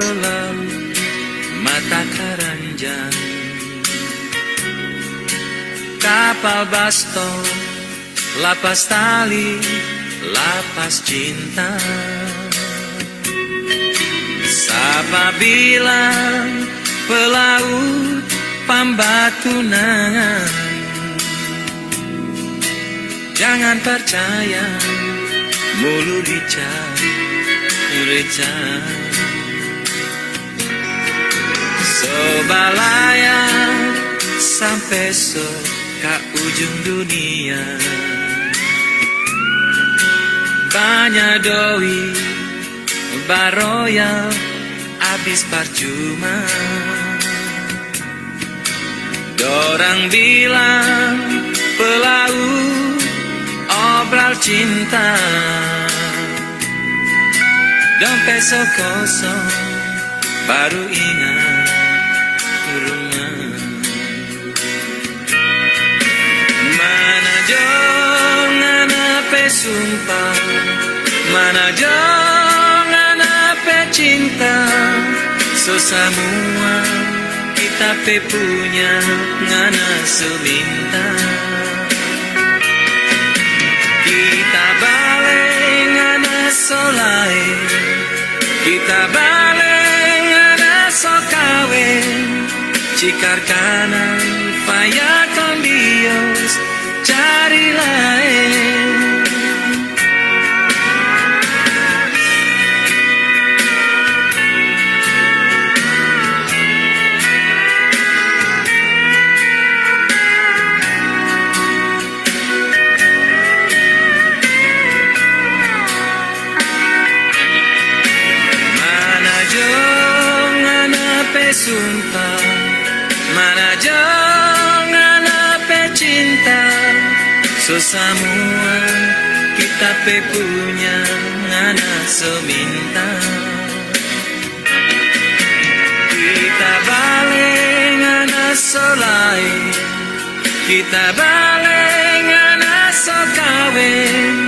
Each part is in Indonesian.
gelap mata keranjang, kapal basto, lapas tali, lapas cinta. Sapa bilang pelaut Pambatunangan, jangan percaya mulu rica. Sobalaya sampai ke ujung dunia, banyak doi baroya habis percuma. Dorang bilang pelaut obral cinta, dompet kosong baru ingat rumah. Mana jangan apa sumpah, mana jangan apa cinta. So semua kita punya ngana seminta. Kita balik ngana solai, kita balik ngana sokawe. Cikar kanan faya kondios cari lain. Sumpah, mana jangan apa cinta. So semua kita punya ngana seminta. Kita balik ngana solai, kita balik ngana sokawin.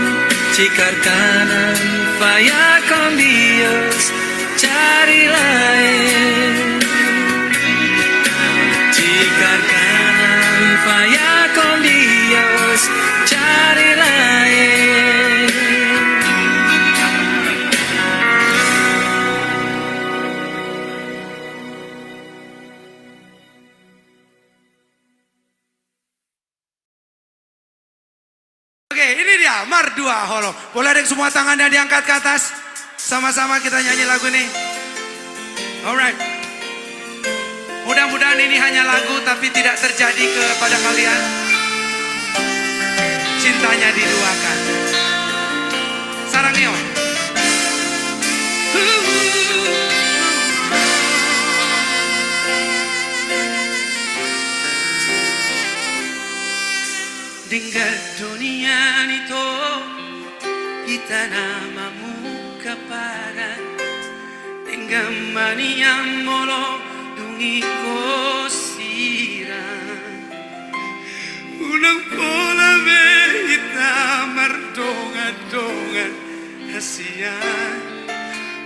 Cikar kanan faya kondios cari lain. Cikar kanan faya con Dios cari lain. Oke, ini dia Mardua Holo. Boleh ada semua tangannya diangkat ke atas. Sama-sama kita nyanyi lagu ini. Alright. Mudah-mudahan ini hanya lagu tapi tidak terjadi kepada kalian. Cintanya diduakan. Sarang Neon. Dengan dunia itu kita namamu kepada dengan mania molo dungi kosiran unang pola kita mardonga-donga hasian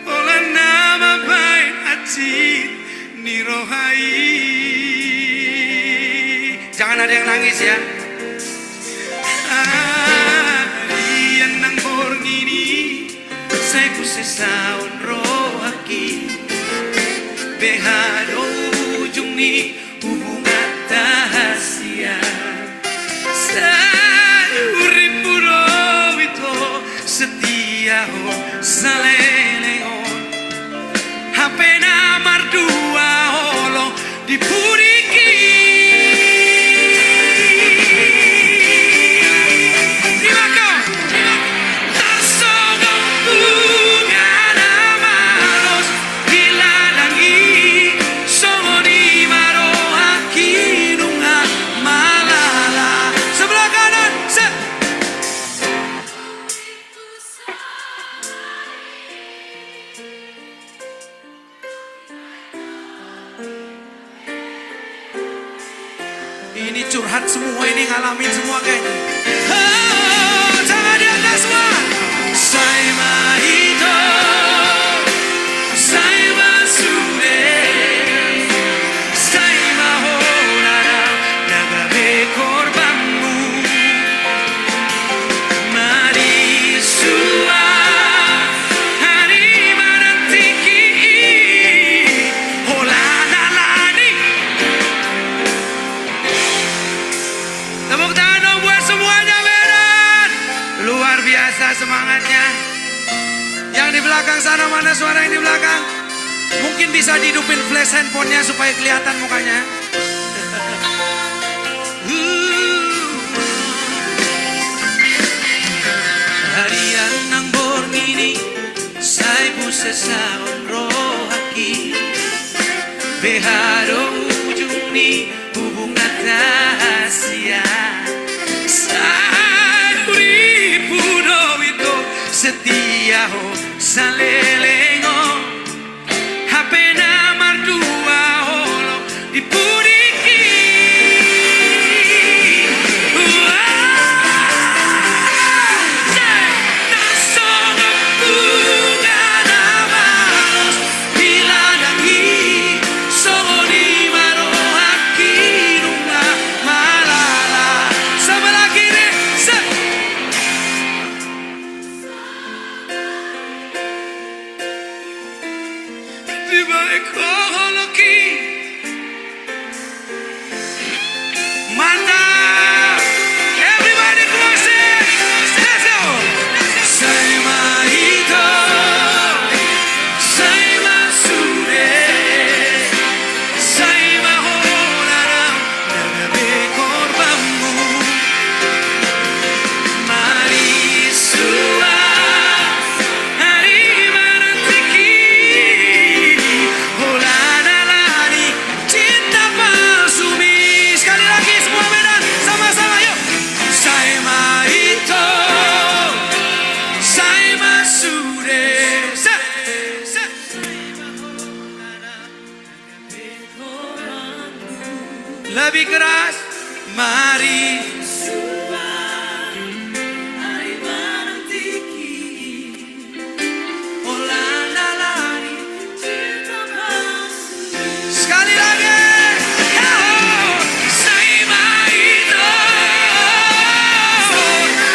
pola nama baik hati nirohai. Jangan ada yang nangis ya. Arian nang borgini saya kusesaun rohaki behado ujung ni hubungan rahasia. Saya uripuro itu setia ho saleleon hape na mardua holo dipuriki. Ini curhat semua, ini ngalamin semua kayaknya. Oh, tangan di atas semua. Saya mahito, saya masuk. mana suara yang di belakang? Mungkin bisa dihidupin flash handphonenya supaya kelihatan mukanya. Harian ng borngini Sa'y pusa sa onro haki Beharo ujuni Hubung at Asia Sa uripuno ito Setia ho sa lelengo Hapena mardua holo Di puriki Mantap! Everybody close it! Let's go! Say mahito, say masude, say maholarang nagabi korbanmu. Marisua, hari manantiki, hola nalani, cinta palsumi. Sekali lagi semua Medan, sama-sama yuk. Say mahito, say masude, lebih keras. Mari sekali lagi. Say mahito,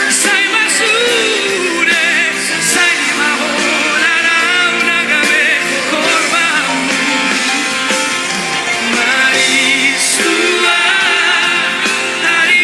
say masude, say maholarang nagabi korbanmu. Marisua, hari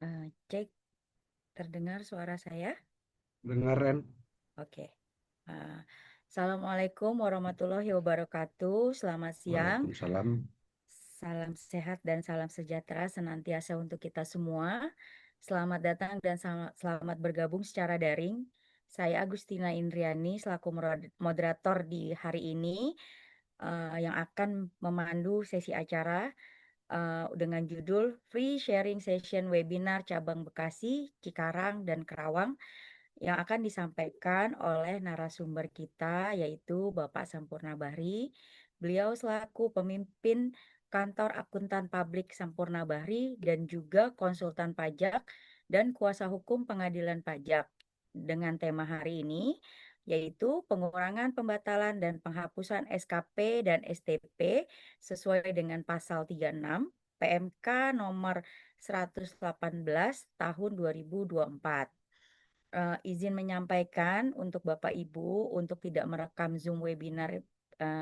Cek, terdengar suara saya? Dengaran. Oke. Eh, Assalamualaikum warahmatullahi wabarakatuh. Selamat siang. Waalaikumsalam. Salam sehat dan salam sejahtera senantiasa untuk kita semua. Selamat datang dan selamat bergabung secara daring. Saya Agustina Indriani selaku moderator di hari ini yang akan memandu sesi acara dengan judul Free Sharing Session Webinar Cabang Bekasi, Cikarang, dan Kerawang yang akan disampaikan oleh narasumber kita yaitu Bapak Sampurna Bahri. Beliau selaku pemimpin Kantor Akuntan Publik Sampurna Bahri dan juga konsultan pajak dan kuasa hukum pengadilan pajak. Dengan tema hari ini yaitu pengurangan pembatalan dan penghapusan SKP dan STP sesuai dengan pasal 36 PMK nomor 118 tahun 2024. Izin menyampaikan untuk Bapak Ibu untuk tidak merekam Zoom webinar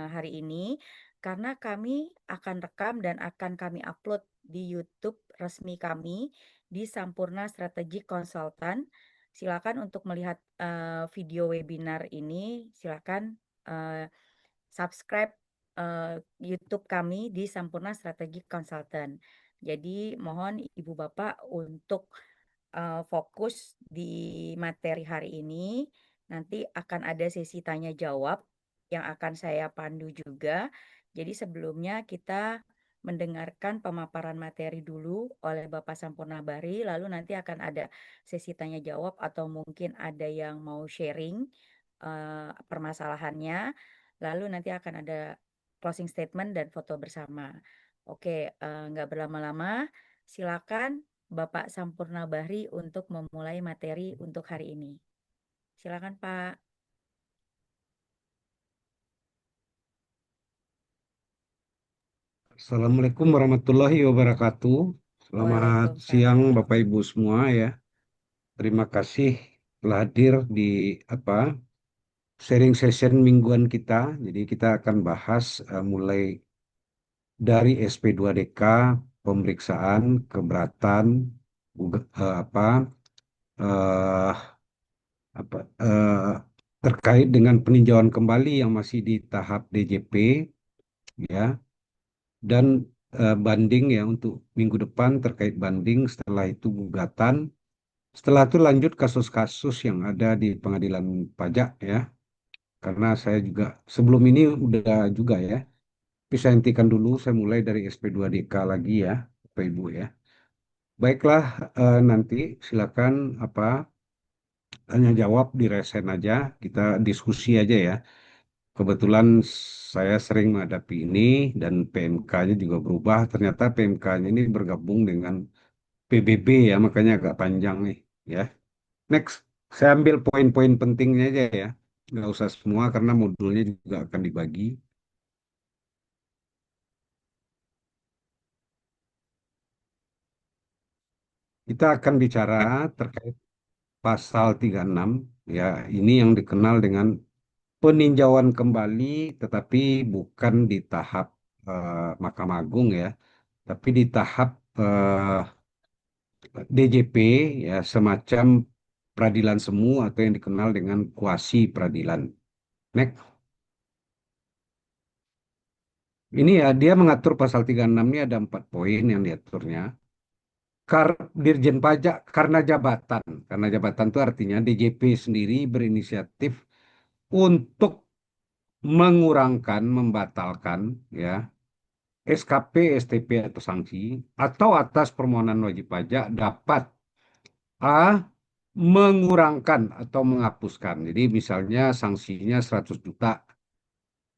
hari ini karena kami akan rekam dan akan kami upload di YouTube resmi kami di Sampurna Strategic Consultant. Silakan untuk melihat video webinar ini, silakan subscribe YouTube kami di Sampurna Strategic Consultant. Jadi mohon Ibu Bapak untuk fokus di materi hari ini. Nanti akan ada sesi tanya jawab yang akan saya pandu juga. Jadi sebelumnya kita mendengarkan pemaparan materi dulu oleh Bapak Sampurna Bahri, lalu nanti akan ada sesi tanya jawab atau mungkin ada yang mau sharing permasalahannya. Lalu nanti akan ada closing statement dan foto bersama. Oke, nggak berlama-lama, silakan Bapak Sampurna Bahri untuk memulai materi untuk hari ini. Silakan Pak. Assalamualaikum warahmatullahi wabarakatuh. Selamat siang Waalaikumsalam. Bapak Ibu semua ya. Terima kasih telah hadir di sharing session mingguan kita. Jadi kita akan bahas mulai dari SP2DK, pemeriksaan, keberatan, eh, apa terkait dengan peninjauan kembali yang masih di tahap DJP ya. Dan banding ya untuk minggu depan terkait banding, setelah itu gugatan, setelah itu lanjut kasus-kasus yang ada di pengadilan pajak ya, karena saya juga sebelum ini udah juga ya, tapi saya hentikan dulu, saya mulai dari SP2DK lagi ya Bapak Ibu ya. Baiklah, nanti silakan tanya jawab di resen aja, kita diskusi aja ya. Kebetulan saya sering menghadapi ini dan PMK-nya juga berubah. Ternyata PMK-nya ini bergabung dengan PBB ya, makanya agak panjang nih ya. Next, saya ambil poin-poin pentingnya aja ya. Nggak usah semua karena modulnya juga akan dibagi. Kita akan bicara terkait pasal 36 ya. Ini yang dikenal dengan peninjauan kembali tetapi bukan di tahap Mahkamah Agung ya, tapi di tahap DJP ya, semacam peradilan semu atau yang dikenal dengan kuasi peradilan. Next. Ini ya, dia mengatur pasal 36 ini ada 4 poin yang diaturnya. Dirjen pajak karena jabatan itu artinya DJP sendiri berinisiatif untuk mengurangkan, membatalkan ya SKP, STP atau sanksi atau atas permohonan wajib pajak dapat mengurangkan atau menghapuskan. Jadi misalnya sanksinya 100 juta,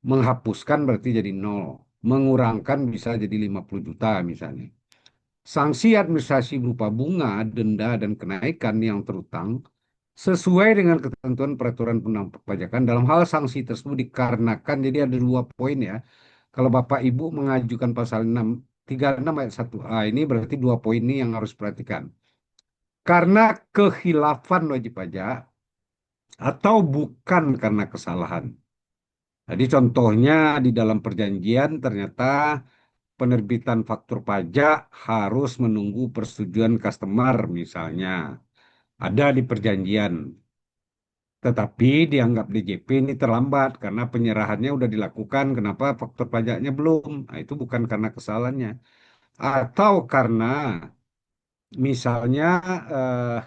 menghapuskan berarti jadi 0, mengurangkan bisa jadi 50 juta misalnya. Sanksi administrasi berupa bunga, denda, dan kenaikan yang terutang sesuai dengan ketentuan peraturan undang perpajakan. Dalam hal sanksi tersebut dikarenakan, jadi ada 2 poin ya. Kalau Bapak Ibu mengajukan pasal 36 ayat 1A ini berarti 2 poin ini yang harus perhatikan. Karena kekhilafan wajib pajak atau bukan karena kesalahan. Jadi contohnya di dalam perjanjian ternyata penerbitan faktur pajak harus menunggu persetujuan customer misalnya. Ada di perjanjian. Tetapi dianggap DJP ini terlambat karena penyerahannya udah dilakukan. Kenapa faktur pajaknya belum? Nah, itu bukan karena kesalahannya. Atau karena misalnya eh,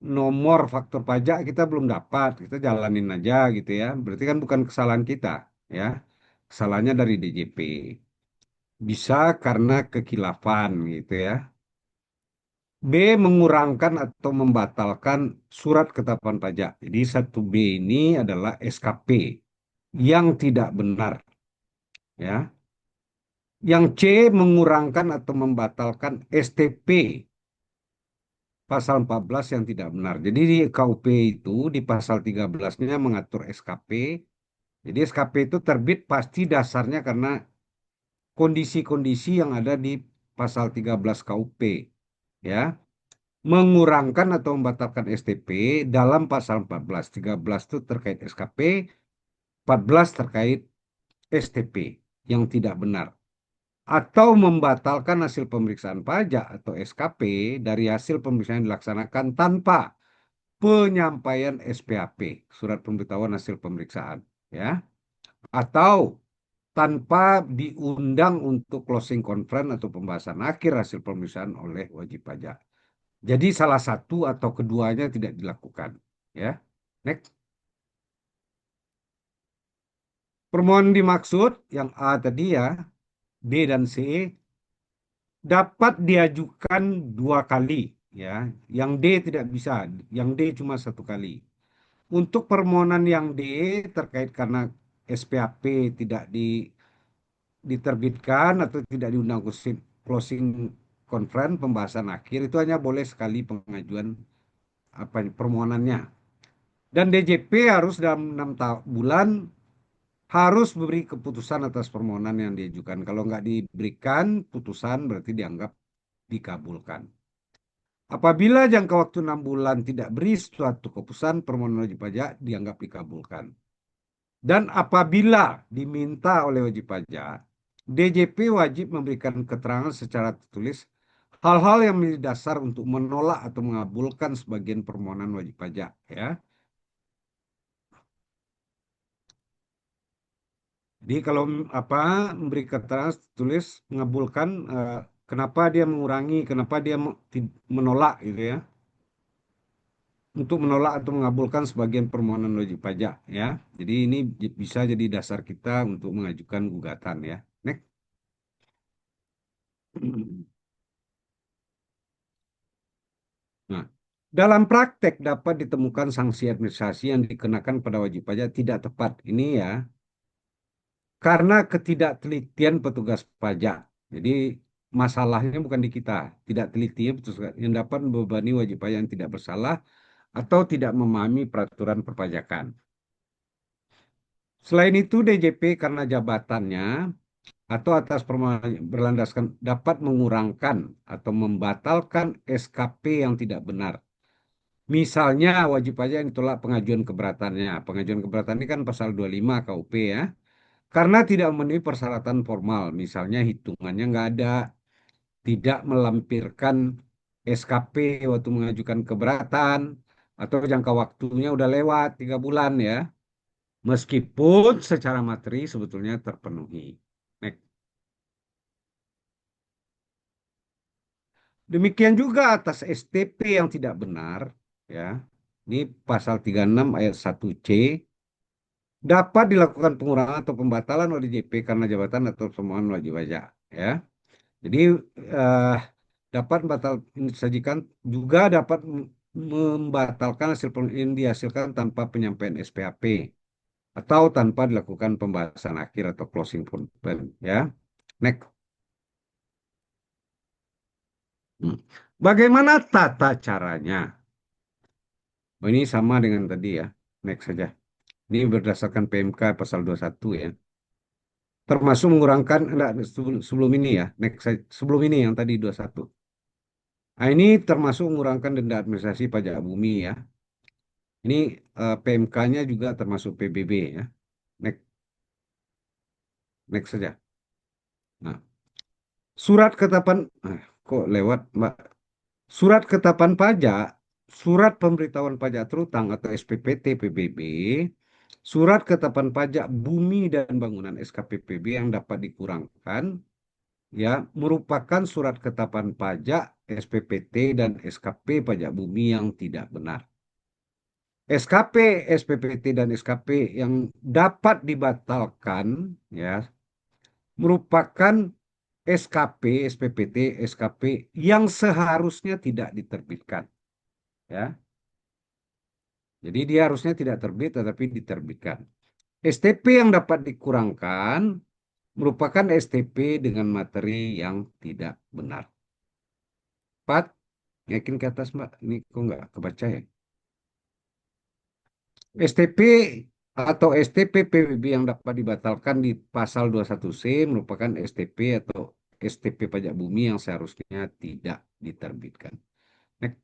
nomor faktur pajak kita belum dapat, kita jalanin aja gitu ya. Berarti kan bukan kesalahan kita, ya. Kesalahannya dari DJP. Bisa karena kekilafan gitu ya. B. Mengurangkan atau membatalkan surat ketetapan pajak. Jadi 1B ini adalah SKP yang tidak benar, ya. Yang C. Mengurangkan atau membatalkan STP pasal 14 yang tidak benar. Jadi di KUP itu di pasal 13-nya mengatur SKP. Jadi SKP itu terbit pasti dasarnya karena kondisi-kondisi yang ada di pasal 13 KUP, ya. Mengurangkan atau membatalkan STP dalam pasal 14. 13 itu terkait SKP, 14 terkait STP yang tidak benar. Atau membatalkan hasil pemeriksaan pajak atau SKP dari hasil pemeriksaan yang dilaksanakan tanpa penyampaian SPAP, surat pemberitahuan hasil pemeriksaan, ya. Atau tanpa diundang untuk closing conference atau pembahasan akhir hasil pemeriksaan oleh wajib pajak. Jadi salah satu atau keduanya tidak dilakukan, ya. Next. Permohonan dimaksud yang A tadi ya, B dan C dapat diajukan 2 kali, ya. Yang D tidak bisa, yang D cuma 1 kali. Untuk permohonan yang D terkait karena SPAP tidak diterbitkan atau tidak diundang closing conference pembahasan akhir itu hanya boleh sekali pengajuan apa permohonannya. Dan DJP harus dalam 6 bulan harus beri keputusan atas permohonan yang diajukan. Kalau nggak diberikan putusan berarti dianggap dikabulkan. Apabila jangka waktu 6 bulan tidak beri suatu keputusan, permohonan wajib pajak dianggap dikabulkan. Dan apabila diminta oleh wajib pajak, DJP wajib memberikan keterangan secara tertulis hal-hal yang menjadi dasar untuk menolak atau mengabulkan sebagian permohonan wajib pajak, ya. Jadi kalau apa memberi keterangan tertulis mengabulkan kenapa dia mengurangi, kenapa dia menolak gitu ya. Untuk menolak atau mengabulkan sebagian permohonan wajib pajak, ya. Jadi ini bisa jadi dasar kita untuk mengajukan gugatan, ya. Next. Nah, dalam praktek dapat ditemukan sanksi administrasi yang dikenakan pada wajib pajak tidak tepat. Ini ya, karena ketidaktelitian petugas pajak. Jadi masalahnya bukan di kita, tidak teliti petugas yang dapat membebani wajib pajak yang tidak bersalah atau tidak memahami peraturan perpajakan. Selain itu, DJP karena jabatannya atau atas permohonan berlandaskan dapat mengurangkan atau membatalkan SKP yang tidak benar. Misalnya wajib pajak yang ditolak pengajuan keberatannya. Pengajuan keberatan ini kan pasal 25 KUP ya. Karena tidak memenuhi persyaratan formal. Misalnya hitungannya nggak ada. Tidak melampirkan SKP waktu mengajukan keberatan. Atau jangka waktunya udah lewat 3 bulan ya. Meskipun secara materi sebetulnya terpenuhi. Next. Demikian juga atas STP yang tidak benar. Ya. Ini pasal 36 ayat 1C. Dapat dilakukan pengurangan atau pembatalan oleh JP karena jabatan atau permohonan wajib pajak, ya. Jadi eh, dapat batal disajikan juga dapat membatalkan hasil yang dihasilkan tanpa penyampaian SPAP atau tanpa dilakukan pembahasan akhir atau closing statement, ya. Next. Hmm. Bagaimana tata caranya? Oh, ini sama dengan tadi ya. Next saja. Ini berdasarkan PMK pasal 21 ya. Termasuk mengurangkan enggak, sebelum ini ya, sebelum ini yang tadi 21. Nah, ini termasuk mengurangkan denda administrasi pajak bumi ya. Ini PMK-nya juga termasuk PBB ya. Next, next saja. Nah, Surat ketetapan, kok lewat, Mbak? Surat ketetapan pajak, surat pemberitahuan pajak terutang atau SPPT PBB, surat ketetapan pajak bumi dan bangunan SKPPB yang dapat dikurangkan, ya, merupakan surat ketetapan pajak SPPT dan SKP pajak bumi yang tidak benar. SKP, SPPT dan SKP yang dapat dibatalkan, ya, merupakan SKP, SPPT, SKP yang seharusnya tidak diterbitkan, ya. Jadi dia harusnya tidak terbit tetapi diterbitkan. STP yang dapat dikurangkan merupakan STP dengan materi yang tidak benar. 4, yakin ke atas, Mbak? Ini kok nggak kebaca ya? STP atau STP PBB yang dapat dibatalkan di pasal 21C merupakan STP atau STP pajak bumi yang seharusnya tidak diterbitkan. Next.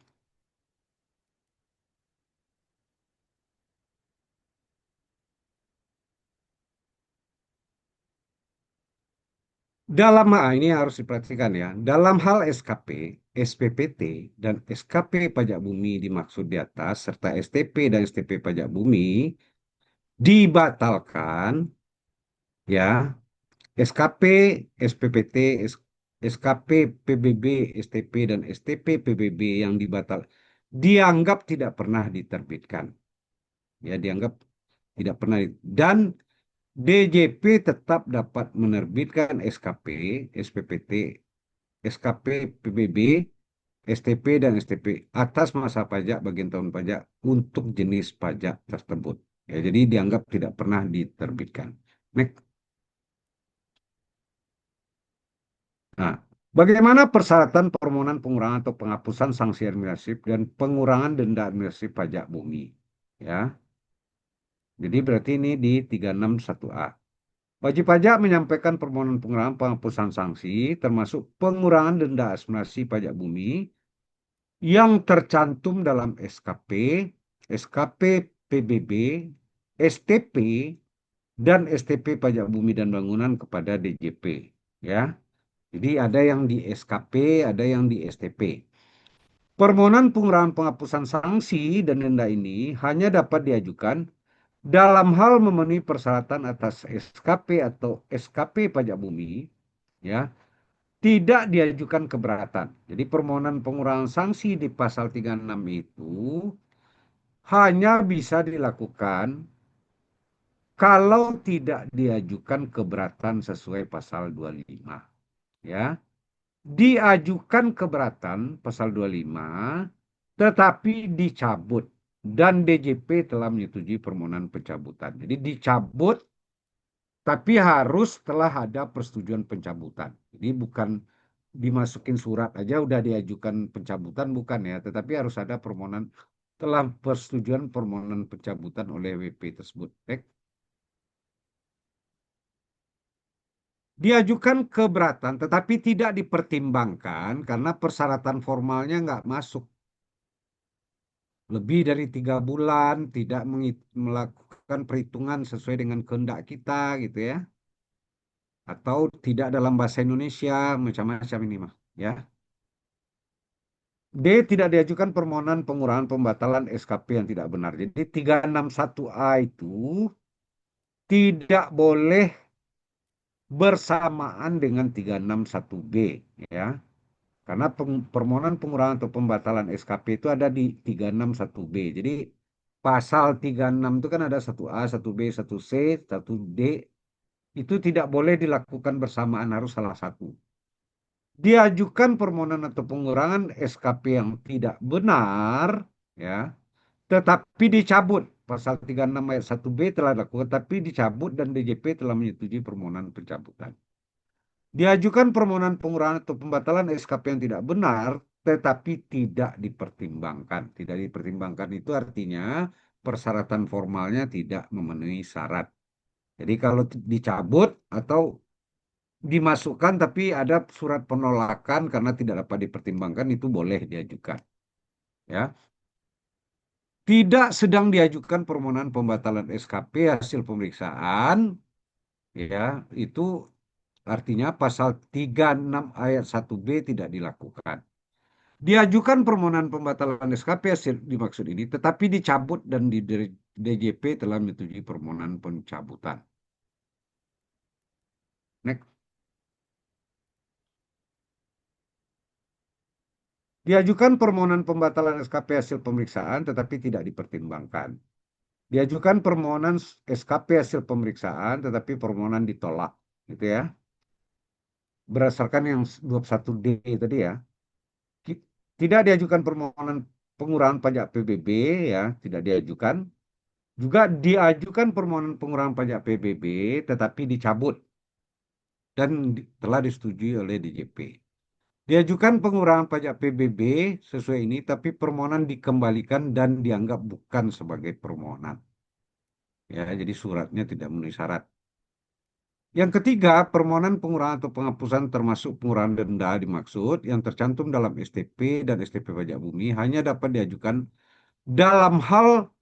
Dalam ini harus diperhatikan ya. Dalam hal SKP, SPPT, dan SKP pajak bumi dimaksud di atas, serta STP dan STP pajak bumi dibatalkan, ya. SKP, SPPT, SKP PBB, STP, dan STP PBB yang dianggap tidak pernah diterbitkan. Ya, dianggap tidak pernah. Dan DJP tetap dapat menerbitkan SKP, SPPT, SKP PBB, STP dan STP atas masa pajak bagian tahun pajak untuk jenis pajak tersebut. Ya, jadi dianggap tidak pernah diterbitkan. Next. Nah, bagaimana persyaratan permohonan pengurangan atau penghapusan sanksi administratif dan pengurangan denda administratif pajak bumi? Ya, jadi berarti ini di 361A. Wajib pajak menyampaikan permohonan pengurangan penghapusan sanksi termasuk pengurangan denda administrasi pajak bumi yang tercantum dalam SKP, SKP PBB, STP, dan STP pajak bumi dan bangunan kepada DJP. Ya, jadi ada yang di SKP, ada yang di STP. Permohonan pengurangan penghapusan sanksi dan denda ini hanya dapat diajukan dalam hal memenuhi persyaratan atas SKP atau SKP pajak bumi, ya, tidak diajukan keberatan. Jadi permohonan pengurangan sanksi di pasal 36 itu hanya bisa dilakukan kalau tidak diajukan keberatan sesuai pasal 25, ya. Diajukan keberatan pasal 25 tetapi dicabut dan DJP telah menyetujui permohonan pencabutan. Jadi dicabut tapi harus telah ada persetujuan pencabutan. Jadi bukan dimasukin surat aja udah diajukan pencabutan, bukan ya, tetapi harus ada permohonan telah persetujuan permohonan pencabutan oleh WP tersebut. Diajukan keberatan tetapi tidak dipertimbangkan karena persyaratan formalnya nggak masuk. Lebih dari 3 bulan, tidak melakukan perhitungan sesuai dengan kehendak kita gitu ya. Atau tidak dalam bahasa Indonesia, macam-macam ini mah. Ya. D. Tidak diajukan permohonan pengurangan pembatalan SKP yang tidak benar. Jadi 361A itu tidak boleh bersamaan dengan 361B. Ya. Karena permohonan pengurangan atau pembatalan SKP itu ada di 361B. Jadi pasal 36 itu kan ada 1A, 1B, 1C, 1D. Itu tidak boleh dilakukan bersamaan, harus salah satu. Diajukan permohonan atau pengurangan SKP yang tidak benar, ya, tetapi dicabut. Pasal 36 ayat 1B telah dilakukan, tapi dicabut dan DJP telah menyetujui permohonan pencabutan. Diajukan permohonan pengurangan atau pembatalan SKP yang tidak benar, tetapi tidak dipertimbangkan. Tidak dipertimbangkan itu artinya persyaratan formalnya tidak memenuhi syarat. Jadi kalau dicabut atau dimasukkan tapi ada surat penolakan karena tidak dapat dipertimbangkan, itu boleh diajukan. Ya. Tidak sedang diajukan permohonan pembatalan SKP hasil pemeriksaan, ya, itu Artinya pasal 36 ayat 1B tidak dilakukan. Diajukan permohonan pembatalan SKP hasil dimaksud ini, tetapi dicabut dan di DJP telah menyetujui permohonan pencabutan. Next. Diajukan permohonan pembatalan SKP hasil pemeriksaan tetapi tidak dipertimbangkan. Diajukan permohonan SKP hasil pemeriksaan tetapi permohonan ditolak, gitu ya. Berdasarkan yang 21D tadi ya. Tidak diajukan permohonan pengurangan pajak PBB ya, tidak diajukan. Juga diajukan permohonan pengurangan pajak PBB tetapi dicabut dan telah disetujui oleh DJP. Diajukan pengurangan pajak PBB sesuai ini, tapi permohonan dikembalikan dan dianggap bukan sebagai permohonan. Ya, jadi suratnya tidak memenuhi syarat. Yang ketiga, permohonan pengurangan atau penghapusan termasuk pengurangan denda dimaksud yang tercantum dalam STP dan STP pajak bumi hanya dapat diajukan dalam hal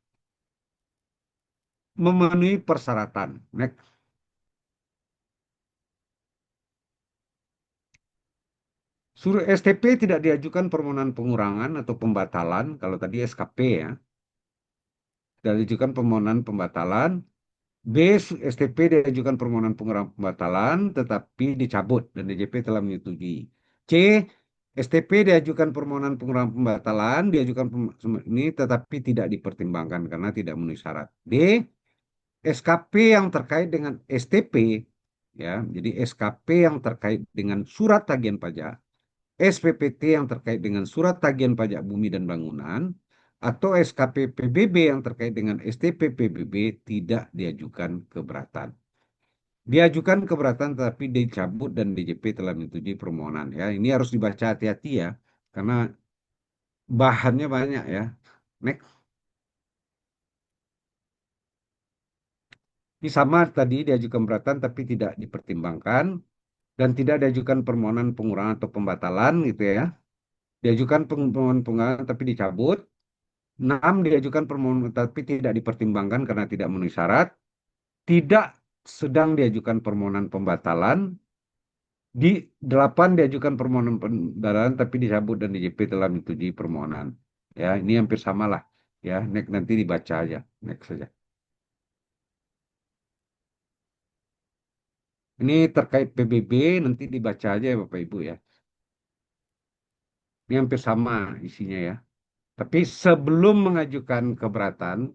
memenuhi persyaratan. Next. Surat STP tidak diajukan permohonan pengurangan atau pembatalan, kalau tadi SKP ya. Tidak diajukan permohonan pembatalan. B. STP diajukan permohonan pengurangan pembatalan, tetapi dicabut dan DJP telah menyetujui. C. STP diajukan permohonan pengurangan pembatalan, diajukan ini tetapi tidak dipertimbangkan karena tidak memenuhi syarat. D. SKP yang terkait dengan STP, ya, jadi SKP yang terkait dengan surat tagihan pajak, SPPT yang terkait dengan surat tagihan pajak bumi dan bangunan, atau SKP PBB yang terkait dengan STP PBB tidak diajukan keberatan. Diajukan keberatan tetapi dicabut dan DJP telah menyetujui permohonan. Ya, ini harus dibaca hati-hati ya, karena bahannya banyak ya. Next. Ini sama tadi diajukan keberatan tapi tidak dipertimbangkan dan tidak diajukan permohonan pengurangan atau pembatalan gitu ya. Diajukan permohonan pengurangan tapi dicabut. 6. Diajukan permohonan tapi tidak dipertimbangkan karena tidak memenuhi syarat. Tidak sedang diajukan permohonan pembatalan. Di 8. Diajukan permohonan pembatalan tapi dicabut dan DJP telah menyetujui permohonan. Ya, ini hampir sama lah. Ya, next, nanti dibaca aja. Next saja. Ini terkait PBB nanti dibaca aja ya Bapak Ibu ya. Ini hampir sama isinya ya. Tapi sebelum mengajukan keberatan,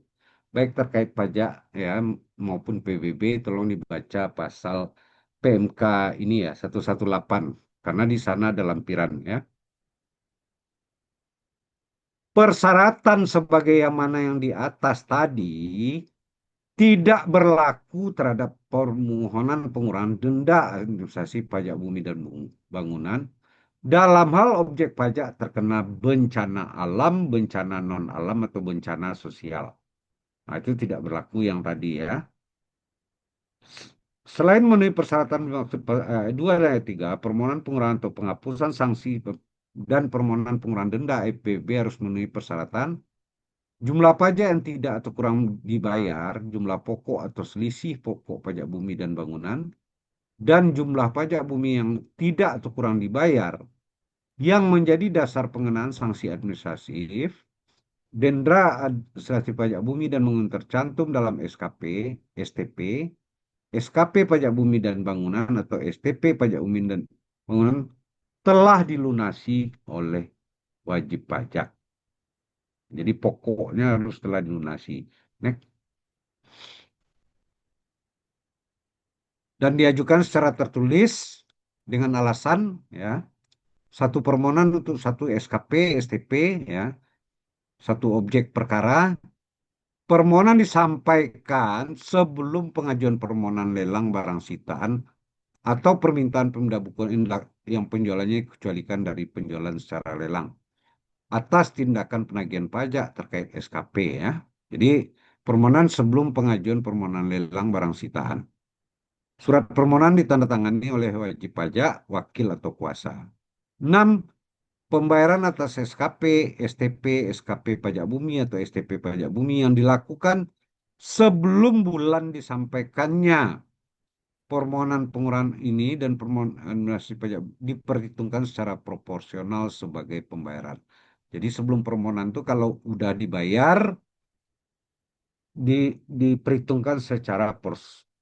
baik terkait pajak ya maupun PBB, tolong dibaca pasal PMK ini ya 118 karena di sana ada lampiran ya. Persyaratan sebagai yang mana yang di atas tadi tidak berlaku terhadap permohonan pengurangan denda administrasi pajak bumi dan bangunan dalam hal objek pajak terkena bencana alam, bencana non-alam atau bencana sosial. Nah, itu tidak berlaku yang tadi ya. Selain memenuhi persyaratan dimaksud 2 dan ayat 3, permohonan pengurangan atau penghapusan sanksi dan permohonan pengurangan denda EPB harus memenuhi persyaratan jumlah pajak yang tidak atau kurang dibayar, jumlah pokok atau selisih pokok pajak bumi dan bangunan, dan jumlah pajak bumi yang tidak atau kurang dibayar yang menjadi dasar pengenaan sanksi administratif, denda administrasi pajak bumi dan bangunan tercantum dalam SKP, STP, SKP pajak bumi dan bangunan atau STP pajak bumi dan bangunan telah dilunasi oleh wajib pajak. Jadi pokoknya harus telah dilunasi. Next. Dan diajukan secara tertulis dengan alasan ya satu permohonan untuk satu SKP, STP ya, satu objek perkara. Permohonan disampaikan sebelum pengajuan permohonan lelang barang sitaan atau permintaan pemindah buku yang penjualannya dikecualikan dari penjualan secara lelang atas tindakan penagihan pajak terkait SKP ya. Jadi permohonan sebelum pengajuan permohonan lelang barang sitaan. Surat permohonan ditandatangani oleh wajib pajak, wakil atau kuasa. 6. Pembayaran atas SKP, STP, SKP pajak bumi atau STP pajak bumi yang dilakukan sebelum bulan disampaikannya permohonan pengurangan ini dan permohonan administrasi pajak diperhitungkan secara proporsional sebagai pembayaran. Jadi sebelum permohonan itu kalau udah dibayar, diperhitungkan secara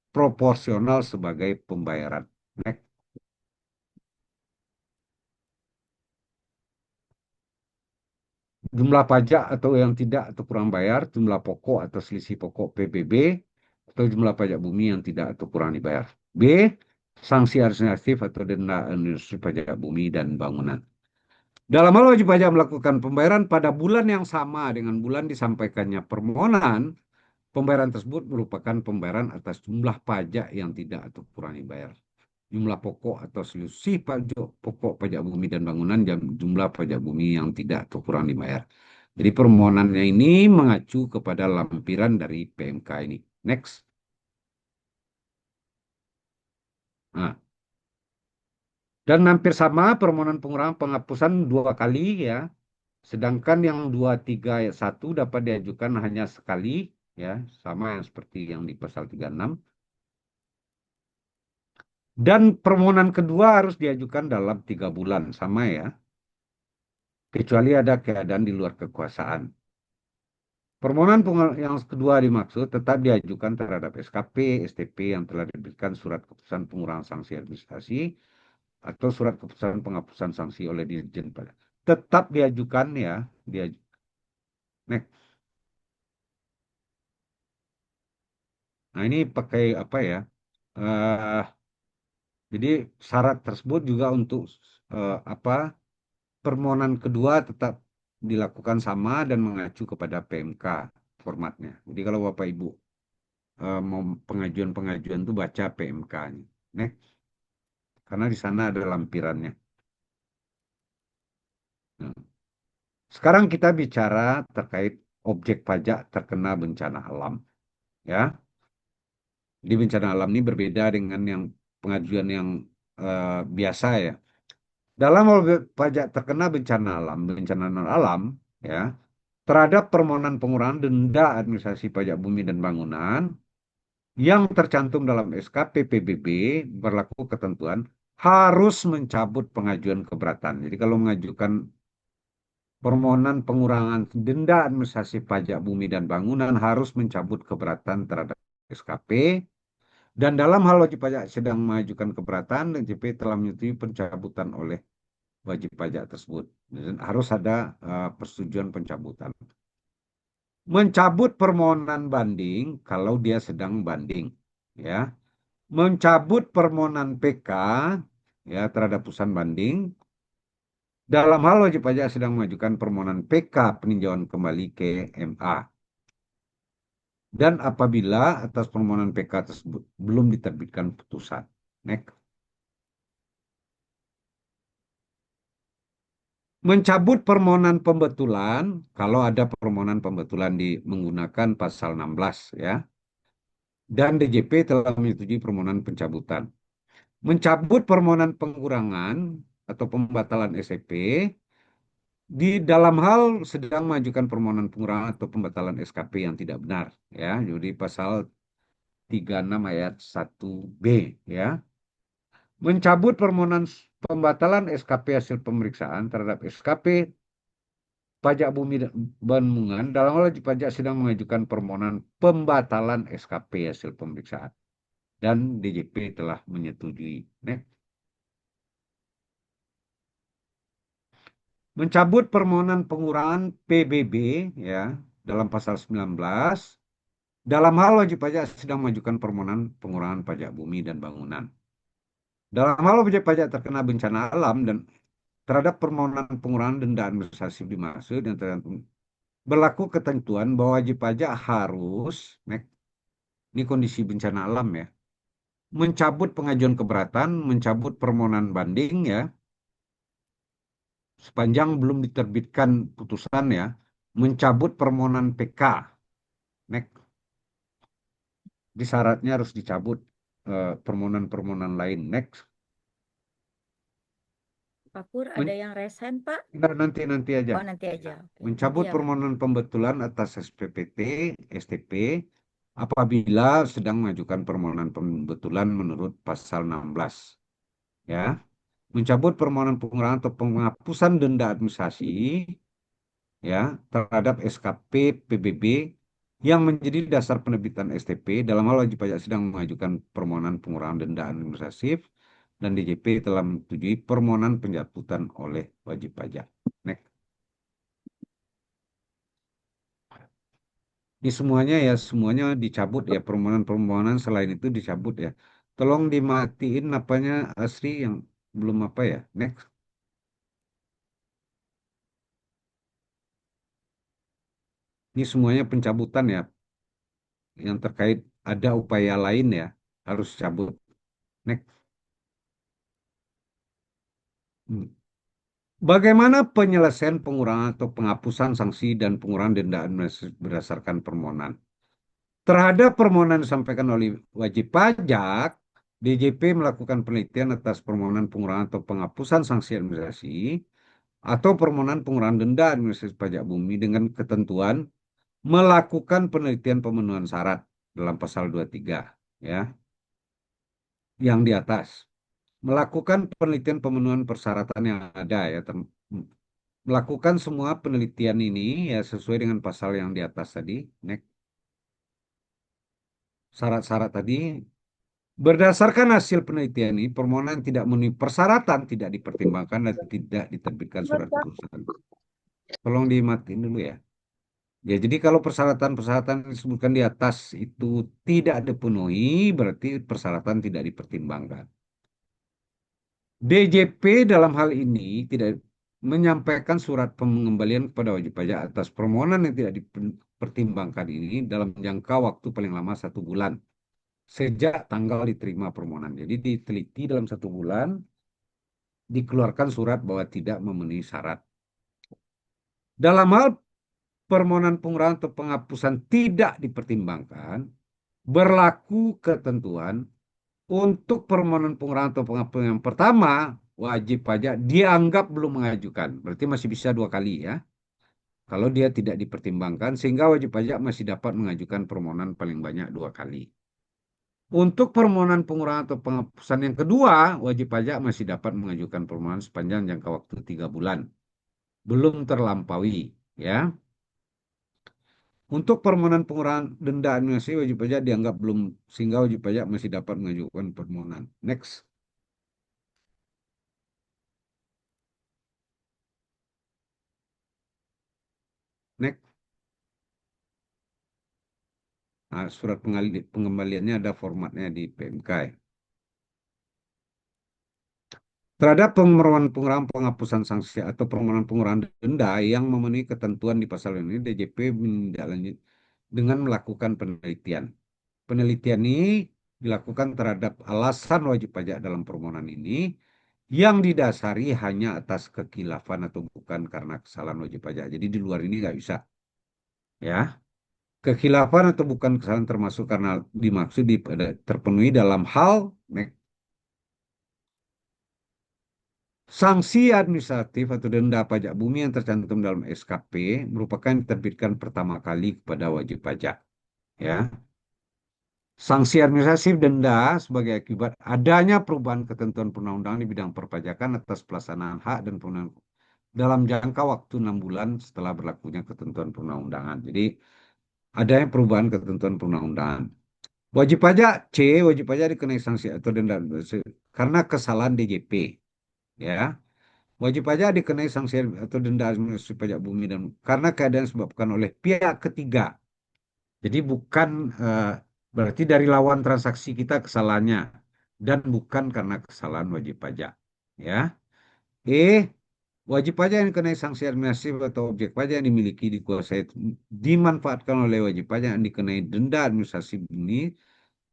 proporsional sebagai pembayaran. Next. Jumlah pajak atau yang tidak atau kurang bayar, jumlah pokok atau selisih pokok PBB, atau jumlah pajak bumi yang tidak atau kurang dibayar. B. Sanksi administratif atau denda administrasi pajak bumi dan bangunan. Dalam hal wajib pajak melakukan pembayaran pada bulan yang sama dengan bulan disampaikannya permohonan, pembayaran tersebut merupakan pembayaran atas jumlah pajak yang tidak atau kurang dibayar. Jumlah pokok atau selisih pajak pokok pajak bumi dan bangunan dan jumlah pajak bumi yang tidak atau kurang dibayar. Jadi permohonannya ini mengacu kepada lampiran dari PMK ini. Next. Nah, dan hampir sama permohonan pengurangan penghapusan 2 kali ya. Sedangkan yang 231 dapat diajukan hanya sekali ya, sama yang seperti yang di pasal 36. Dan permohonan kedua harus diajukan dalam 3 bulan, sama ya. Kecuali ada keadaan di luar kekuasaan. Permohonan yang kedua dimaksud tetap diajukan terhadap SKP, STP yang telah diterbitkan surat keputusan pengurangan sanksi administrasi atau surat keputusan penghapusan sanksi oleh Dirjen Pajak. Tetap diajukan ya, Next. Nah ini pakai apa ya? Jadi syarat tersebut juga untuk apa? Permohonan kedua tetap dilakukan sama dan mengacu kepada PMK formatnya. Jadi kalau Bapak Ibu mau pengajuan-pengajuan itu baca PMK-nya. Next. Karena di sana ada lampirannya. Nah, sekarang kita bicara terkait objek pajak terkena bencana alam. Ya, di bencana alam ini berbeda dengan yang pengajuan yang biasa ya. Dalam objek pajak terkena bencana non alam, ya, terhadap permohonan pengurangan denda administrasi pajak bumi dan bangunan yang tercantum dalam SKP PBB berlaku ketentuan harus mencabut pengajuan keberatan. Jadi kalau mengajukan permohonan pengurangan denda administrasi pajak bumi dan bangunan harus mencabut keberatan terhadap SKP. Dan dalam hal wajib pajak sedang mengajukan keberatan, DJP telah menyetujui pencabutan oleh wajib pajak tersebut. Dan harus ada persetujuan pencabutan. Mencabut permohonan banding kalau dia sedang banding, ya. Mencabut permohonan PK ya terhadap putusan banding dalam hal wajib pajak sedang mengajukan permohonan PK peninjauan kembali ke MA. Dan apabila atas permohonan PK tersebut belum diterbitkan putusan. Next. Mencabut permohonan pembetulan kalau ada permohonan pembetulan menggunakan pasal 16 ya. Dan DJP telah menyetujui permohonan pencabutan. Mencabut permohonan pengurangan atau pembatalan SEP di dalam hal sedang mengajukan permohonan pengurangan atau pembatalan SKP yang tidak benar ya. Jadi pasal 36 ayat 1B ya. Mencabut permohonan pembatalan SKP hasil pemeriksaan terhadap SKP pajak bumi dan bangunan dalam hal wajib pajak sedang mengajukan permohonan pembatalan SKP hasil pemeriksaan dan DJP telah menyetujui. Next. Mencabut permohonan pengurangan PBB ya dalam pasal 19 dalam hal wajib pajak sedang mengajukan permohonan pengurangan pajak bumi dan bangunan. Dalam hal wajib pajak terkena bencana alam dan terhadap permohonan pengurangan denda administrasi dimaksud yang tergantung berlaku ketentuan bahwa wajib pajak harus ini kondisi bencana alam ya mencabut pengajuan keberatan, mencabut permohonan banding ya sepanjang belum diterbitkan putusan ya, mencabut permohonan PK. Next. Di syaratnya harus dicabut permohonan-permohonan lain. Next. Pak Pur, ada yang resen, Pak? Nah, nanti aja. Oh, nanti aja. Oke. Mencabut Nanti ya, Pak. permohonan pembetulan atas SPPT, STP apabila sedang mengajukan permohonan pembetulan menurut pasal 16, ya. Mencabut permohonan pengurangan atau penghapusan denda administrasi, ya, terhadap SKP PBB yang menjadi dasar penerbitan STP dalam hal wajib pajak sedang mengajukan permohonan pengurangan denda administratif dan DJP telah menyetujui permohonan pencabutan oleh wajib pajak. Next. Ini semuanya ya, semuanya dicabut ya, permohonan-permohonan selain itu dicabut ya. Tolong dimatiin apanya Asri yang belum apa ya. Next. Ini semuanya pencabutan ya, yang terkait ada upaya lain ya, harus cabut. Next. Hmm. Bagaimana penyelesaian pengurangan atau penghapusan sanksi dan pengurangan denda administratif berdasarkan permohonan? Terhadap permohonan disampaikan oleh wajib pajak, DJP melakukan penelitian atas permohonan pengurangan atau penghapusan sanksi administrasi atau permohonan pengurangan denda administratif pajak bumi dengan ketentuan melakukan penelitian pemenuhan syarat dalam pasal 23 ya, yang di atas. Melakukan penelitian pemenuhan persyaratan yang ada ya, melakukan semua penelitian ini ya sesuai dengan pasal yang di atas tadi. Next. Syarat-syarat tadi berdasarkan hasil penelitian ini, permohonan tidak memenuhi persyaratan tidak dipertimbangkan dan tidak diterbitkan surat keputusan. Tolong dimatiin dulu ya. Ya, jadi kalau persyaratan-persyaratan yang disebutkan di atas itu tidak dipenuhi, berarti persyaratan tidak dipertimbangkan. DJP dalam hal ini tidak menyampaikan surat pengembalian kepada wajib pajak atas permohonan yang tidak dipertimbangkan ini dalam jangka waktu paling lama 1 bulan sejak tanggal diterima permohonan. Jadi diteliti dalam 1 bulan, dikeluarkan surat bahwa tidak memenuhi syarat. Dalam hal permohonan pengurangan atau penghapusan tidak dipertimbangkan, berlaku ketentuan untuk permohonan pengurangan atau penghapusan yang pertama, wajib pajak dianggap belum mengajukan. Berarti masih bisa 2 kali ya. Kalau dia tidak dipertimbangkan, sehingga wajib pajak masih dapat mengajukan permohonan paling banyak 2 kali. Untuk permohonan pengurangan atau penghapusan yang kedua, wajib pajak masih dapat mengajukan permohonan sepanjang jangka waktu 3 bulan. Belum terlampaui, ya. Untuk permohonan pengurangan denda administrasi wajib pajak dianggap belum, sehingga wajib pajak masih dapat mengajukan permohonan. Next. Next. Nah, surat pengembaliannya ada formatnya di PMK. Terhadap permohonan pengurangan penghapusan sanksi atau permohonan pengurangan denda yang memenuhi ketentuan di pasal ini, DJP menindaklanjuti dengan melakukan penelitian. Penelitian ini dilakukan terhadap alasan wajib pajak dalam permohonan ini yang didasari hanya atas kekhilafan atau bukan karena kesalahan wajib pajak. Jadi di luar ini nggak bisa. Ya, kekhilafan atau bukan kesalahan termasuk karena dimaksud terpenuhi dalam hal sanksi administratif atau denda pajak bumi yang tercantum dalam SKP merupakan yang diterbitkan pertama kali kepada wajib pajak. Ya, sanksi administratif denda sebagai akibat adanya perubahan ketentuan perundang-undangan di bidang perpajakan atas pelaksanaan hak dan perundangan dalam jangka waktu 6 bulan setelah berlakunya ketentuan perundang-undangan. Jadi adanya perubahan ketentuan perundang-undangan. Wajib pajak C, wajib pajak dikenai sanksi atau denda karena kesalahan DJP. Ya, wajib pajak dikenai sanksi atau denda administrasi pajak bumi dan karena keadaan disebabkan oleh pihak ketiga. Jadi bukan berarti dari lawan transaksi kita kesalahannya dan bukan karena kesalahan wajib pajak. Ya. Wajib pajak yang dikenai sanksi administratif atau objek pajak yang dimiliki, dikuasai, dimanfaatkan oleh wajib pajak yang dikenai denda administrasi ini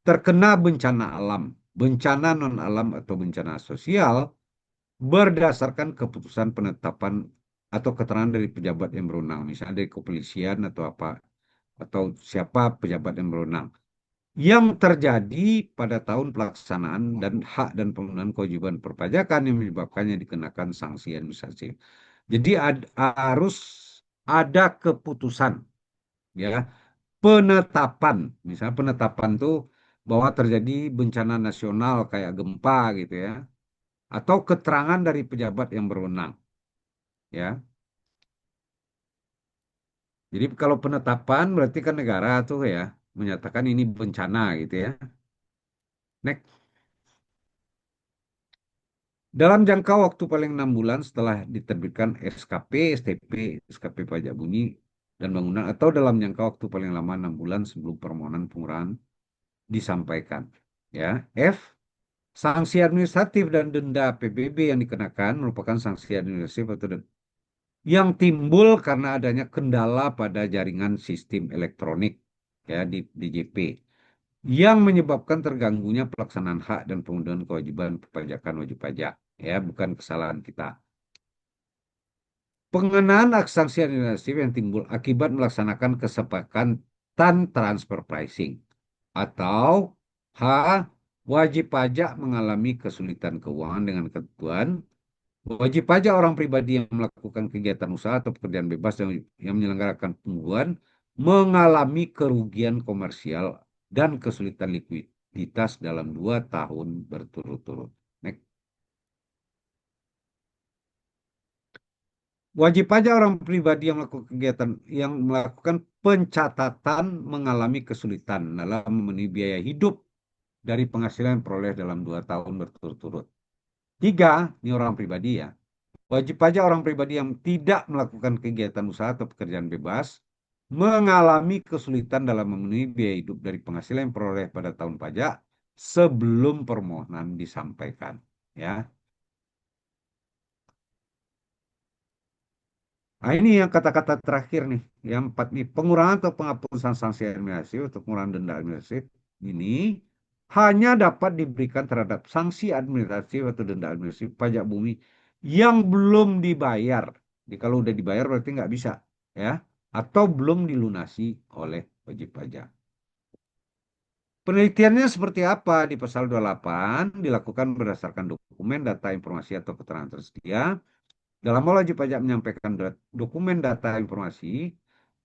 terkena bencana alam, bencana non alam atau bencana sosial berdasarkan keputusan penetapan atau keterangan dari pejabat yang berwenang, misalnya dari kepolisian atau apa, atau siapa pejabat yang berwenang, yang terjadi pada tahun pelaksanaan dan hak dan pemenuhan kewajiban perpajakan yang menyebabkannya dikenakan sanksi administratif. Jadi harus ada keputusan, ya, penetapan. Misalnya penetapan tuh bahwa terjadi bencana nasional kayak gempa gitu ya. Atau keterangan dari pejabat yang berwenang. Ya. Jadi kalau penetapan berarti kan negara tuh ya menyatakan ini bencana gitu ya. Next. Dalam jangka waktu paling 6 bulan setelah diterbitkan SKP, STP, SKP pajak bunyi dan bangunan atau dalam jangka waktu paling lama 6 bulan sebelum permohonan pengurahan disampaikan. Ya, F. Sanksi administratif dan denda PBB yang dikenakan merupakan sanksi administratif atau yang timbul karena adanya kendala pada jaringan sistem elektronik ya di DJP yang menyebabkan terganggunya pelaksanaan hak dan pemenuhan kewajiban perpajakan wajib pajak ya bukan kesalahan kita. Pengenaan sanksi administratif yang timbul akibat melaksanakan kesepakatan transfer pricing atau H. Wajib pajak mengalami kesulitan keuangan dengan ketentuan wajib pajak orang pribadi yang melakukan kegiatan usaha atau pekerjaan bebas yang menyelenggarakan pengumpulan mengalami kerugian komersial dan kesulitan likuiditas dalam 2 tahun berturut-turut. Next. Wajib pajak orang pribadi yang melakukan pencatatan mengalami kesulitan dalam memenuhi biaya hidup dari penghasilan yang peroleh dalam 2 tahun berturut-turut. 3, ini orang pribadi ya. Wajib pajak orang pribadi yang tidak melakukan kegiatan usaha atau pekerjaan bebas mengalami kesulitan dalam memenuhi biaya hidup dari penghasilan yang peroleh pada tahun pajak sebelum permohonan disampaikan. Ya, nah ini yang kata-kata terakhir nih, yang 4 nih, pengurangan atau penghapusan sanksi administratif atau pengurangan denda administratif ini hanya dapat diberikan terhadap sanksi administratif atau denda administratif pajak bumi yang belum dibayar. Jadi kalau udah dibayar berarti nggak bisa, ya, atau belum dilunasi oleh wajib pajak. Penelitiannya seperti apa di pasal 28 dilakukan berdasarkan dokumen, data, informasi atau keterangan tersedia. Dalam hal wajib pajak menyampaikan dokumen, data, informasi,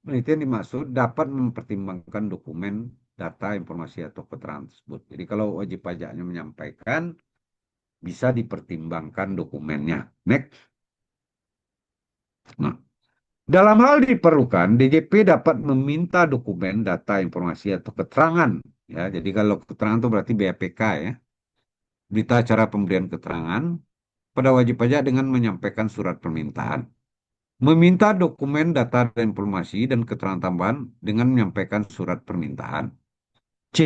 penelitian dimaksud dapat mempertimbangkan dokumen, data, informasi atau keterangan tersebut. Jadi kalau wajib pajaknya menyampaikan, bisa dipertimbangkan dokumennya. Next. Nah, dalam hal diperlukan, DJP dapat meminta dokumen, data, informasi atau keterangan. Ya, jadi kalau keterangan itu berarti BAPK ya. Berita acara pemberian keterangan pada wajib pajak dengan menyampaikan surat permintaan. Meminta dokumen, data, dan informasi dan keterangan tambahan dengan menyampaikan surat permintaan. C.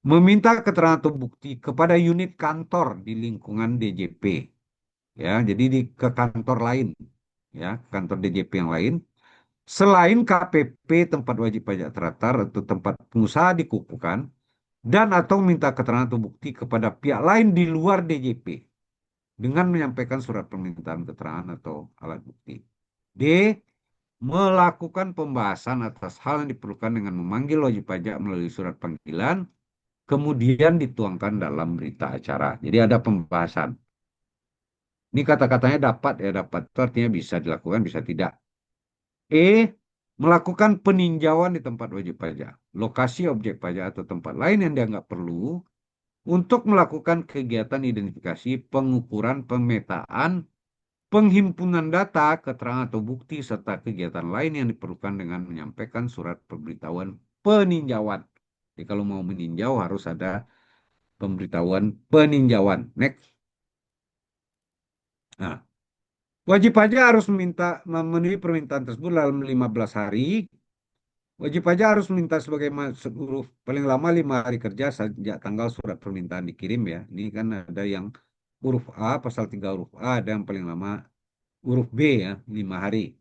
Meminta keterangan atau bukti kepada unit kantor di lingkungan DJP. Ya, jadi ke kantor lain, ya, kantor DJP yang lain. Selain KPP tempat wajib pajak teratar atau tempat pengusaha dikukuhkan, dan atau minta keterangan atau bukti kepada pihak lain di luar DJP dengan menyampaikan surat permintaan keterangan atau alat bukti. D. Melakukan pembahasan atas hal yang diperlukan dengan memanggil wajib pajak melalui surat panggilan, kemudian dituangkan dalam berita acara. Jadi ada pembahasan. Ini kata-katanya dapat ya, dapat itu artinya bisa dilakukan, bisa tidak. E. Melakukan peninjauan di tempat wajib pajak, lokasi objek pajak atau tempat lain yang dianggap perlu untuk melakukan kegiatan identifikasi, pengukuran, pemetaan, penghimpunan data, keterangan atau bukti, serta kegiatan lain yang diperlukan dengan menyampaikan surat pemberitahuan peninjauan. Jadi kalau mau meninjau harus ada pemberitahuan peninjauan. Next. Nah, wajib pajak harus memenuhi permintaan tersebut dalam 15 hari. Wajib pajak harus meminta sebagai huruf paling lama 5 hari kerja sejak tanggal surat permintaan dikirim ya. Ini kan ada yang huruf A, pasal 3 huruf A, ada yang paling lama huruf B ya, 5 hari.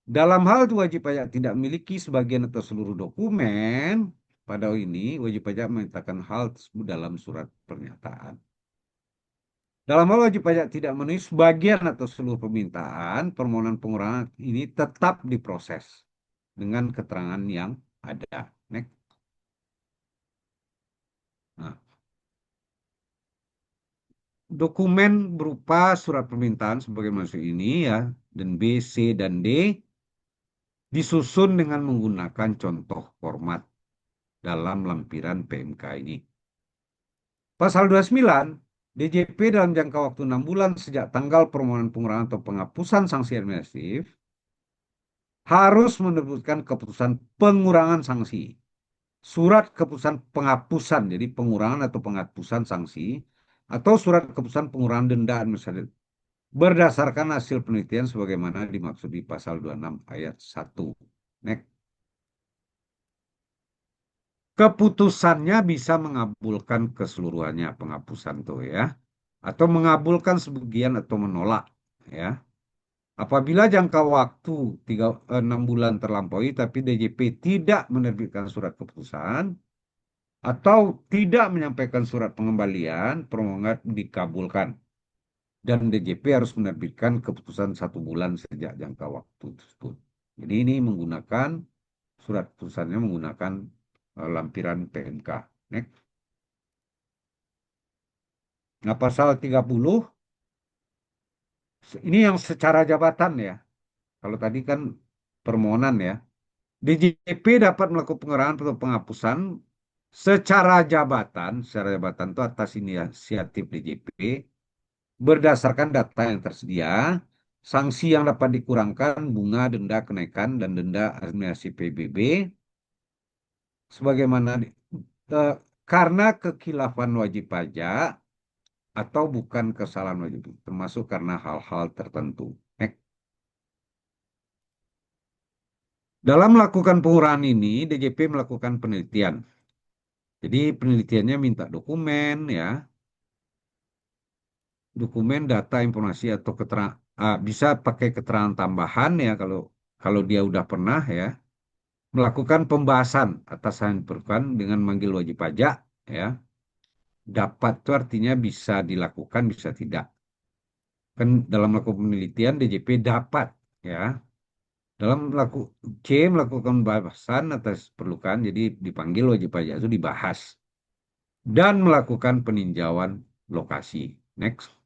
Dalam hal itu wajib pajak tidak memiliki sebagian atau seluruh dokumen, pada ini wajib pajak menyatakan hal tersebut dalam surat pernyataan. Dalam hal wajib pajak tidak memenuhi sebagian atau seluruh permintaan, permohonan pengurangan ini tetap diproses dengan keterangan yang ada. Next. Nah, dokumen berupa surat permintaan sebagai masuk ini ya, dan B, C, dan D disusun dengan menggunakan contoh format dalam lampiran PMK ini. Pasal 29, DJP dalam jangka waktu 6 bulan sejak tanggal permohonan pengurangan atau penghapusan sanksi administratif harus menerbitkan keputusan pengurangan sanksi, surat keputusan penghapusan, jadi pengurangan atau penghapusan sanksi, atau surat keputusan pengurangan denda administratif berdasarkan hasil penelitian sebagaimana dimaksud di pasal 26 ayat 1. Next. Keputusannya bisa mengabulkan keseluruhannya penghapusan tuh ya, atau mengabulkan sebagian atau menolak ya. Apabila jangka waktu 6 bulan terlampaui tapi DJP tidak menerbitkan surat keputusan atau tidak menyampaikan surat pengembalian, permohonan dikabulkan dan DJP harus menerbitkan keputusan 1 bulan sejak jangka waktu tersebut. Jadi ini menggunakan surat keputusannya menggunakan lampiran PMK. Next. Nah, pasal 30 ini yang secara jabatan ya. Kalau tadi kan permohonan ya. DJP dapat melakukan pengerahan atau penghapusan secara jabatan itu atas inisiatif DJP berdasarkan data yang tersedia, sanksi yang dapat dikurangkan, bunga, denda kenaikan, dan denda administrasi PBB, sebagaimana eh, karena kekhilafan wajib pajak atau bukan kesalahan wajib, termasuk karena hal-hal tertentu. Next. Dalam melakukan pengurangan ini, DJP melakukan penelitian. Jadi penelitiannya minta dokumen ya, dokumen, data, informasi atau keterangan, bisa pakai keterangan tambahan ya kalau dia udah pernah ya, melakukan pembahasan atas hal yang diperlukan dengan manggil wajib pajak ya. Dapat itu artinya bisa dilakukan, bisa tidak. Kan dalam melakukan penelitian DJP dapat ya. Dalam melakukan pembahasan atas perlukan, jadi dipanggil wajib pajak itu dibahas dan melakukan peninjauan lokasi. Next.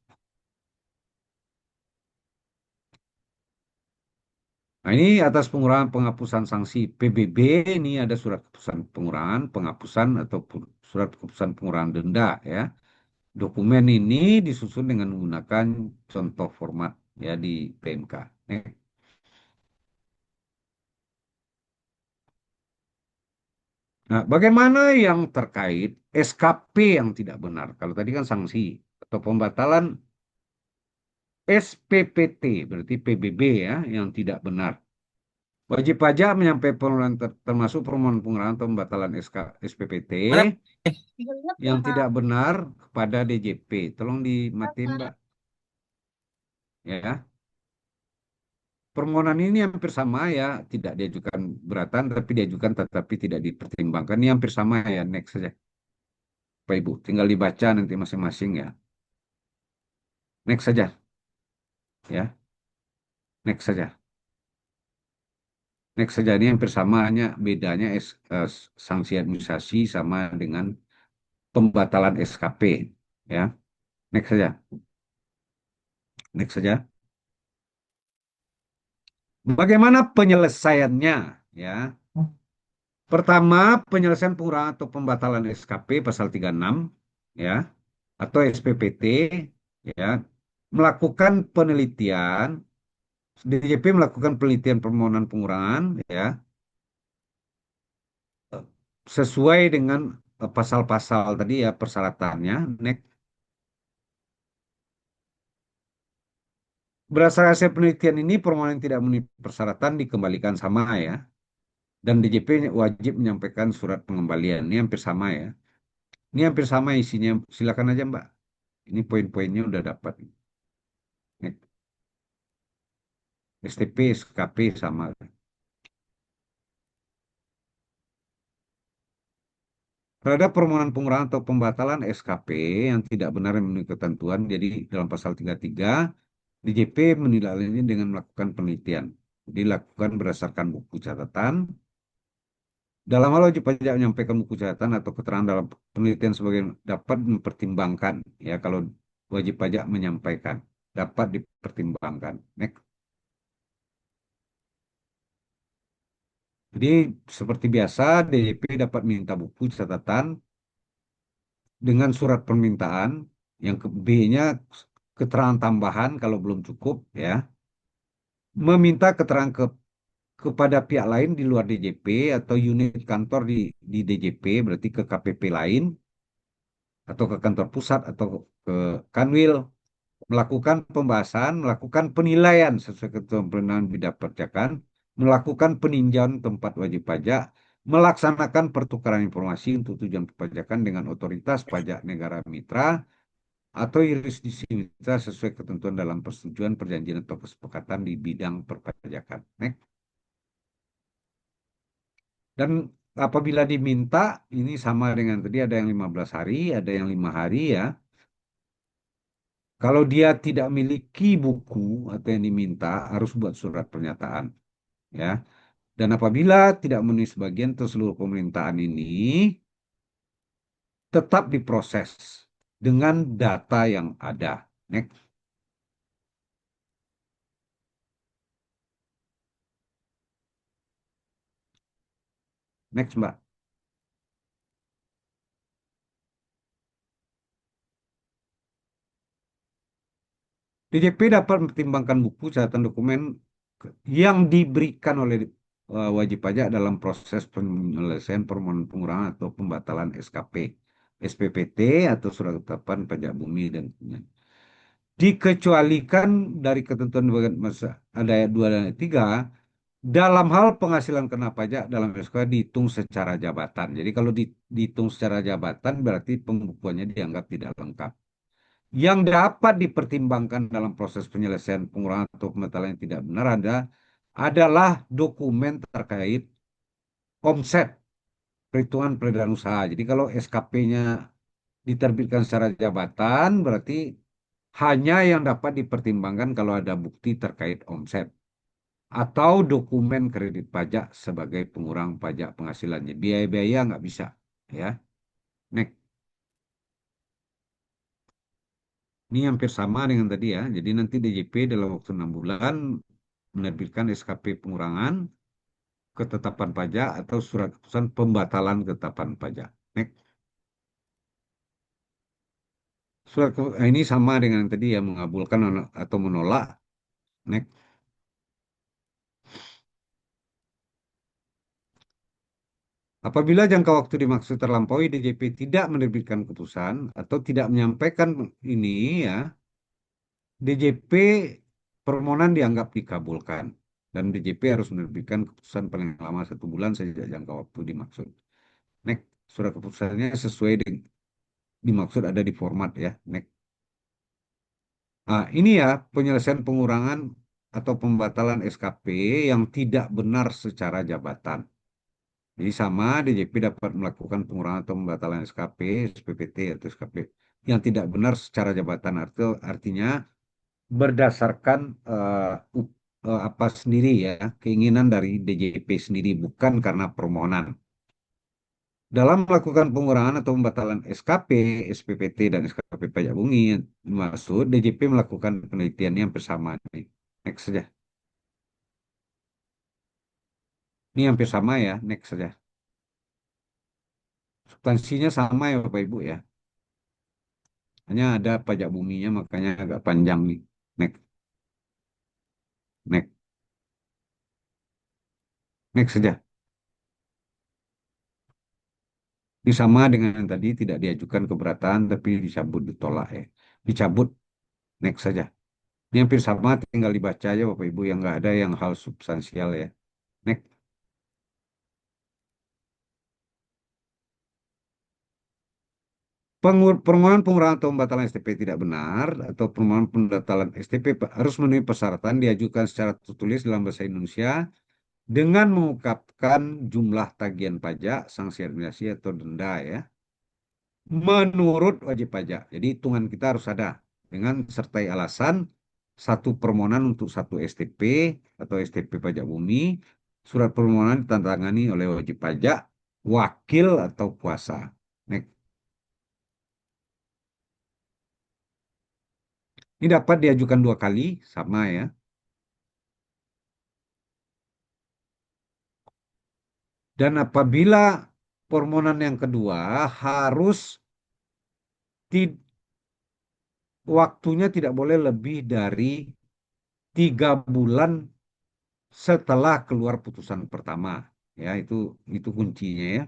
Nah, ini atas pengurangan penghapusan sanksi PBB, ini ada surat keputusan pengurangan, penghapusan atau surat keputusan pengurangan denda ya. Dokumen ini disusun dengan menggunakan contoh format ya di PMK. Nah, bagaimana yang terkait SKP yang tidak benar? Kalau tadi kan sanksi atau pembatalan SPPT, berarti PBB ya, yang tidak benar. Wajib pajak menyampaikan permohonan termasuk permohonan pengurangan atau pembatalan SPPT yang tidak benar kepada DJP. Tolong dimatiin, Mbak. Ya. Permohonan ini hampir sama ya, tidak diajukan beratan tapi diajukan tetapi tidak dipertimbangkan. Ini hampir sama ya, next saja. Pak Ibu, tinggal dibaca nanti masing-masing ya. Next saja. Ya, next saja. Next saja, ini hampir sama, hanya bedanya sanksi administrasi sama dengan pembatalan SKP. Ya, next saja. Next saja. Bagaimana penyelesaiannya? Ya, pertama, penyelesaian pengurangan atau pembatalan SKP pasal 36 ya, atau SPPT ya, melakukan penelitian, DJP melakukan penelitian permohonan pengurangan ya, sesuai dengan pasal-pasal tadi ya persyaratannya. Next. Berdasarkan hasil penelitian ini, permohonan yang tidak memenuhi persyaratan dikembalikan sama ya. Dan DJP wajib menyampaikan surat pengembalian. Ini hampir sama ya. Ini hampir sama isinya. Silakan aja Mbak. Ini poin-poinnya udah dapat. Next. STP, SKP sama. Terhadap permohonan pengurangan atau pembatalan SKP yang tidak benar yang memenuhi ketentuan, jadi dalam pasal 33, DJP menindaklanjuti dengan melakukan penelitian. Dilakukan berdasarkan buku catatan. Dalam hal wajib pajak menyampaikan buku catatan atau keterangan dalam penelitian sebagai dapat mempertimbangkan. Ya, kalau wajib pajak menyampaikan, dapat dipertimbangkan. Next. Jadi seperti biasa DJP dapat minta buku catatan dengan surat permintaan yang B-nya keterangan tambahan kalau belum cukup ya. Meminta keterangan kepada pihak lain di luar DJP atau unit kantor di DJP berarti ke KPP lain atau ke kantor pusat atau ke Kanwil melakukan pembahasan, melakukan penilaian sesuai ketentuan bidang perpajakan, melakukan peninjauan tempat wajib pajak, melaksanakan pertukaran informasi untuk tujuan perpajakan dengan otoritas pajak negara mitra atau yurisdiksi mitra sesuai ketentuan dalam persetujuan perjanjian atau kesepakatan di bidang perpajakan. Next. Dan apabila diminta, ini sama dengan tadi ada yang 15 hari, ada yang 5 hari ya. Kalau dia tidak memiliki buku atau yang diminta, harus buat surat pernyataan. Ya. Dan apabila tidak memenuhi sebagian atau seluruh pemerintahan ini, tetap diproses dengan data yang ada. Next. Next, Mbak. DJP dapat mempertimbangkan buku catatan dokumen yang diberikan oleh wajib pajak dalam proses penyelesaian permohonan pengurangan atau pembatalan SKP, SPPT atau surat ketetapan pajak bumi dan sebagainya. Dikecualikan dari ketentuan bagian masa ada ayat 2 dan ayat 3 dalam hal penghasilan kena pajak dalam SKP dihitung secara jabatan. Jadi kalau dihitung secara jabatan berarti pembukuannya dianggap tidak lengkap. Yang dapat dipertimbangkan dalam proses penyelesaian pengurangan atau pembatalan yang tidak benar adalah dokumen terkait omset perhitungan peredaran usaha. Jadi kalau SKP-nya diterbitkan secara jabatan berarti hanya yang dapat dipertimbangkan kalau ada bukti terkait omset atau dokumen kredit pajak sebagai pengurang pajak penghasilannya. Biaya-biaya nggak bisa, ya. Next. Ini hampir sama dengan tadi ya. Jadi nanti DJP dalam waktu 6 bulan menerbitkan SKP pengurangan, ketetapan pajak atau surat keputusan pembatalan ketetapan pajak. Next. Ini sama dengan yang tadi ya, mengabulkan atau menolak. Next. Apabila jangka waktu dimaksud terlampaui, DJP tidak menerbitkan keputusan atau tidak menyampaikan ini ya, DJP permohonan dianggap dikabulkan dan DJP harus menerbitkan keputusan paling lama 1 bulan sejak jangka waktu dimaksud. Next, surat keputusannya sesuai dengan dimaksud ada di format ya. Next. Nah, ini ya penyelesaian pengurangan atau pembatalan SKP yang tidak benar secara jabatan. Jadi sama DJP dapat melakukan pengurangan atau pembatalan SKP, SPPT atau SKP yang tidak benar secara jabatan artinya berdasarkan apa sendiri ya keinginan dari DJP sendiri bukan karena permohonan. Dalam melakukan pengurangan atau pembatalan SKP, SPPT dan SKP pajak bumi, maksud DJP melakukan penelitian yang bersama. Next saja. Ini hampir sama ya, next saja. Substansinya sama ya Bapak Ibu ya. Hanya ada pajak buminya makanya agak panjang nih. Next. Next. Next saja. Ini sama dengan yang tadi tidak diajukan keberatan tapi dicabut ditolak ya. Dicabut. Next saja. Ini hampir sama tinggal dibaca aja Bapak Ibu yang nggak ada yang hal substansial ya. Next. Permohonan pengurangan atau pembatalan STP tidak benar atau permohonan pembatalan STP harus memenuhi persyaratan diajukan secara tertulis dalam bahasa Indonesia dengan mengungkapkan jumlah tagihan pajak, sanksi administrasi atau denda ya. Menurut wajib pajak. Jadi hitungan kita harus ada dengan sertai alasan satu permohonan untuk satu STP atau STP pajak bumi, surat permohonan ditandatangani oleh wajib pajak, wakil atau kuasa. Next. Ini dapat diajukan 2 kali, sama ya. Dan apabila permohonan yang kedua harus ti- waktunya tidak boleh lebih dari 3 bulan setelah keluar putusan pertama. Ya, itu kuncinya ya.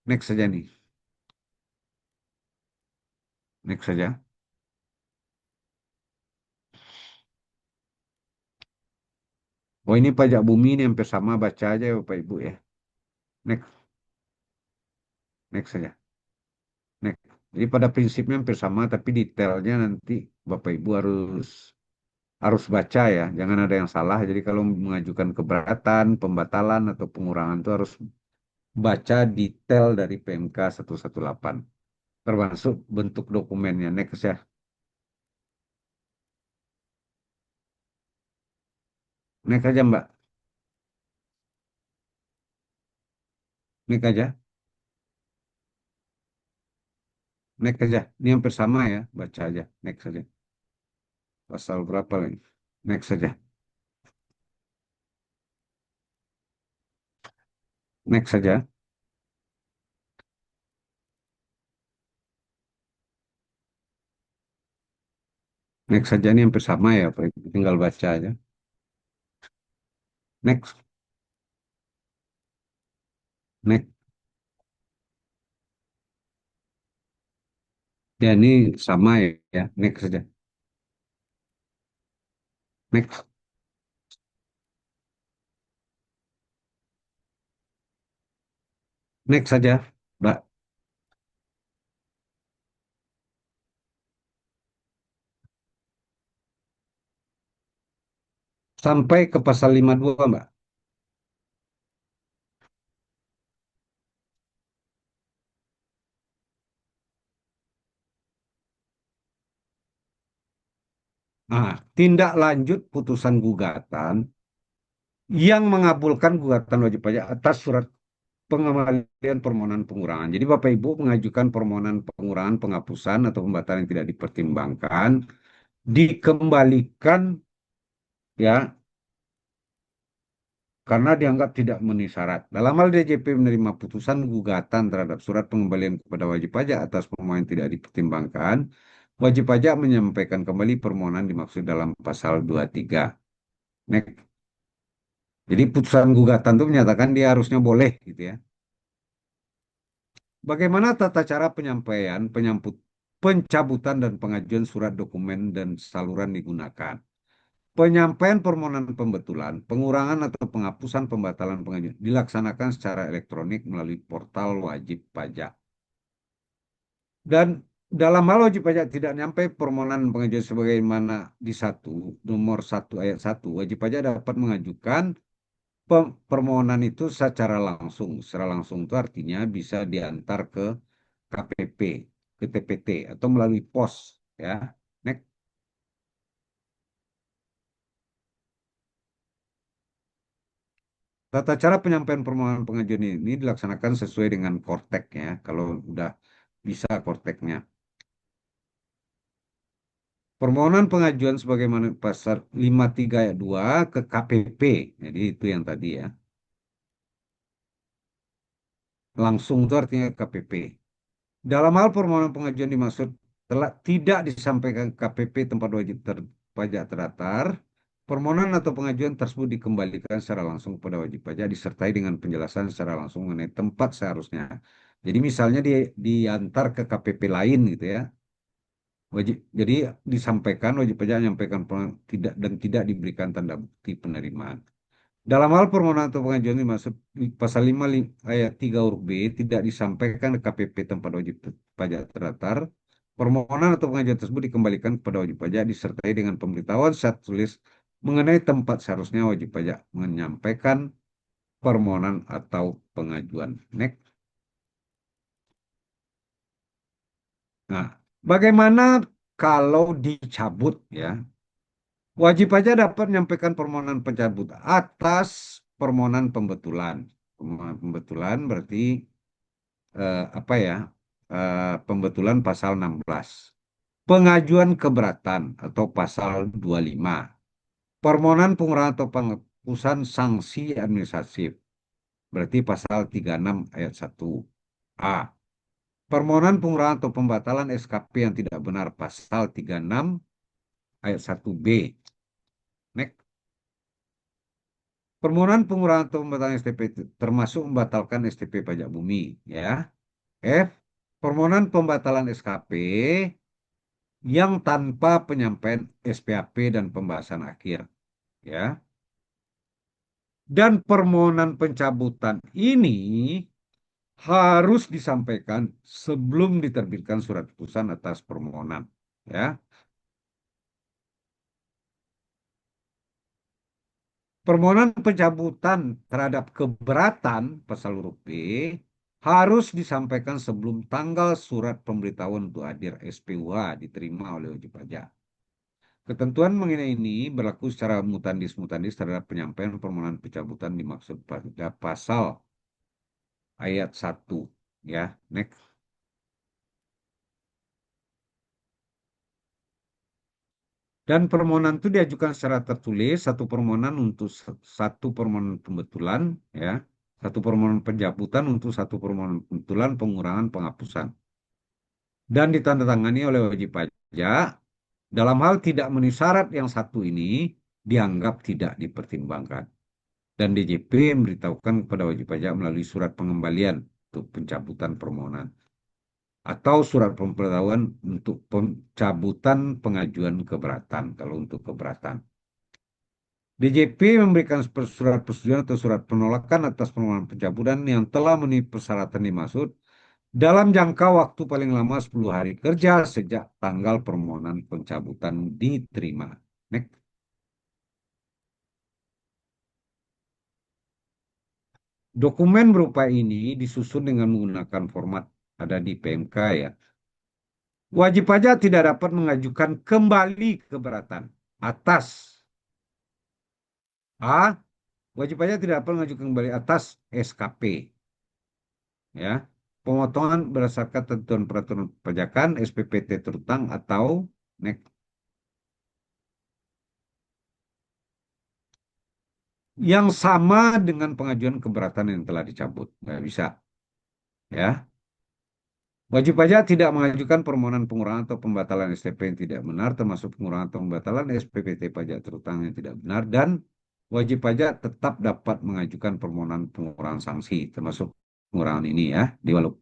Next saja nih. Next saja. Oh, ini pajak bumi ini hampir sama, baca aja ya Bapak Ibu ya. Next, next saja. Next. Jadi pada prinsipnya hampir sama, tapi detailnya nanti Bapak Ibu harus harus baca ya. Jangan ada yang salah. Jadi kalau mengajukan keberatan, pembatalan atau pengurangan itu harus baca detail dari PMK 118. Termasuk bentuk dokumennya. Next ya. Next aja Mbak. Next aja. Next aja. Ini hampir sama ya. Baca aja. Next aja. Pasal berapa lagi? Next saja. Next saja. Next saja ini hampir sama ya, Pak. Tinggal baca aja. Next, next. Ya ini sama ya. Next saja. Next, next saja, Mbak. Sampai ke pasal 52, Mbak. Nah, tindak lanjut putusan gugatan yang mengabulkan gugatan wajib pajak atas surat pengembalian permohonan pengurangan. Jadi Bapak Ibu mengajukan permohonan pengurangan, penghapusan atau pembatalan yang tidak dipertimbangkan, dikembalikan ya karena dianggap tidak memenuhi syarat. Dalam hal DJP menerima putusan gugatan terhadap surat pengembalian kepada wajib pajak atas permohonan yang tidak dipertimbangkan, wajib pajak menyampaikan kembali permohonan dimaksud dalam pasal 23. Next. Jadi putusan gugatan itu menyatakan dia harusnya boleh gitu ya. Bagaimana tata cara penyampaian, pencabutan dan pengajuan surat dokumen dan saluran digunakan? Penyampaian permohonan pembetulan, pengurangan atau penghapusan pembatalan pengajuan dilaksanakan secara elektronik melalui portal wajib pajak. Dan dalam hal wajib pajak tidak nyampe permohonan pengajuan sebagaimana di nomor 1 ayat 1, wajib pajak dapat mengajukan permohonan itu secara langsung. Secara langsung itu artinya bisa diantar ke KPP, ke TPT atau melalui pos ya. Next. Tata cara penyampaian permohonan pengajuan ini dilaksanakan sesuai dengan Kortek ya. Kalau udah bisa Korteknya. Permohonan pengajuan sebagaimana pasal 53 ayat 2 ke KPP. Jadi itu yang tadi ya. Langsung itu artinya KPP. Dalam hal permohonan pengajuan dimaksud telah tidak disampaikan ke KPP tempat wajib pajak terdaftar, permohonan atau pengajuan tersebut dikembalikan secara langsung kepada wajib pajak disertai dengan penjelasan secara langsung mengenai tempat seharusnya. Jadi misalnya diantar ke KPP lain gitu ya. Jadi disampaikan wajib pajak menyampaikan tidak dan tidak diberikan tanda bukti penerimaan. Dalam hal permohonan atau pengajuan dimaksud pasal 5 ayat 3 huruf B tidak disampaikan ke KPP tempat wajib pajak terdaftar, permohonan atau pengajuan tersebut dikembalikan kepada wajib pajak disertai dengan pemberitahuan secara tulis mengenai tempat seharusnya wajib pajak menyampaikan permohonan atau pengajuan. Next. Nah, bagaimana kalau dicabut ya? Wajib pajak dapat menyampaikan permohonan pencabut atas permohonan pembetulan. Permohonan pembetulan berarti apa ya? Pembetulan pasal 16. Pengajuan keberatan atau pasal 25. Permohonan pengurangan atau penghapusan sanksi administratif. Berarti pasal 36 ayat 1. A. Permohonan pengurangan atau pembatalan SKP yang tidak benar pasal 36 ayat 1B. Next. Permohonan pengurangan atau pembatalan STP termasuk membatalkan STP pajak bumi, ya. F. Permohonan pembatalan SKP yang tanpa penyampaian SPAP dan pembahasan akhir, ya. Dan permohonan pencabutan ini harus disampaikan sebelum diterbitkan surat putusan atas permohonan, ya. Permohonan pencabutan terhadap keberatan pasal huruf B harus disampaikan sebelum tanggal surat pemberitahuan untuk hadir SPUH diterima oleh wajib pajak. Ketentuan mengenai ini berlaku secara mutandis-mutandis terhadap penyampaian permohonan pencabutan dimaksud pada pasal ayat 1. Ya, next. Dan permohonan itu diajukan secara tertulis, satu permohonan untuk satu permohonan pembetulan, ya, satu permohonan pencabutan untuk satu permohonan pembetulan, pengurangan, penghapusan. Dan ditandatangani oleh wajib pajak, dalam hal tidak memenuhi syarat yang satu ini, dianggap tidak dipertimbangkan. Dan DJP memberitahukan kepada wajib pajak melalui surat pengembalian untuk pencabutan permohonan. Atau surat pemberitahuan untuk pencabutan pengajuan keberatan, kalau untuk keberatan. DJP memberikan surat persetujuan atau surat penolakan atas permohonan pencabutan yang telah memenuhi persyaratan dimaksud dalam jangka waktu paling lama 10 hari kerja sejak tanggal permohonan pencabutan diterima. Next. Dokumen berupa ini disusun dengan menggunakan format ada di PMK, ya. Wajib pajak tidak dapat mengajukan kembali keberatan atas A. Wajib pajak tidak dapat mengajukan kembali atas SKP, ya. Pemotongan berdasarkan ketentuan peraturan pajakan, SPPT terutang atau next. Yang sama dengan pengajuan keberatan yang telah dicabut. Nggak bisa, ya. Wajib pajak tidak mengajukan permohonan pengurangan atau pembatalan STP yang tidak benar, termasuk pengurangan atau pembatalan SPPT pajak terutang yang tidak benar, dan wajib pajak tetap dapat mengajukan permohonan pengurangan sanksi, termasuk pengurangan ini, ya, di Walup.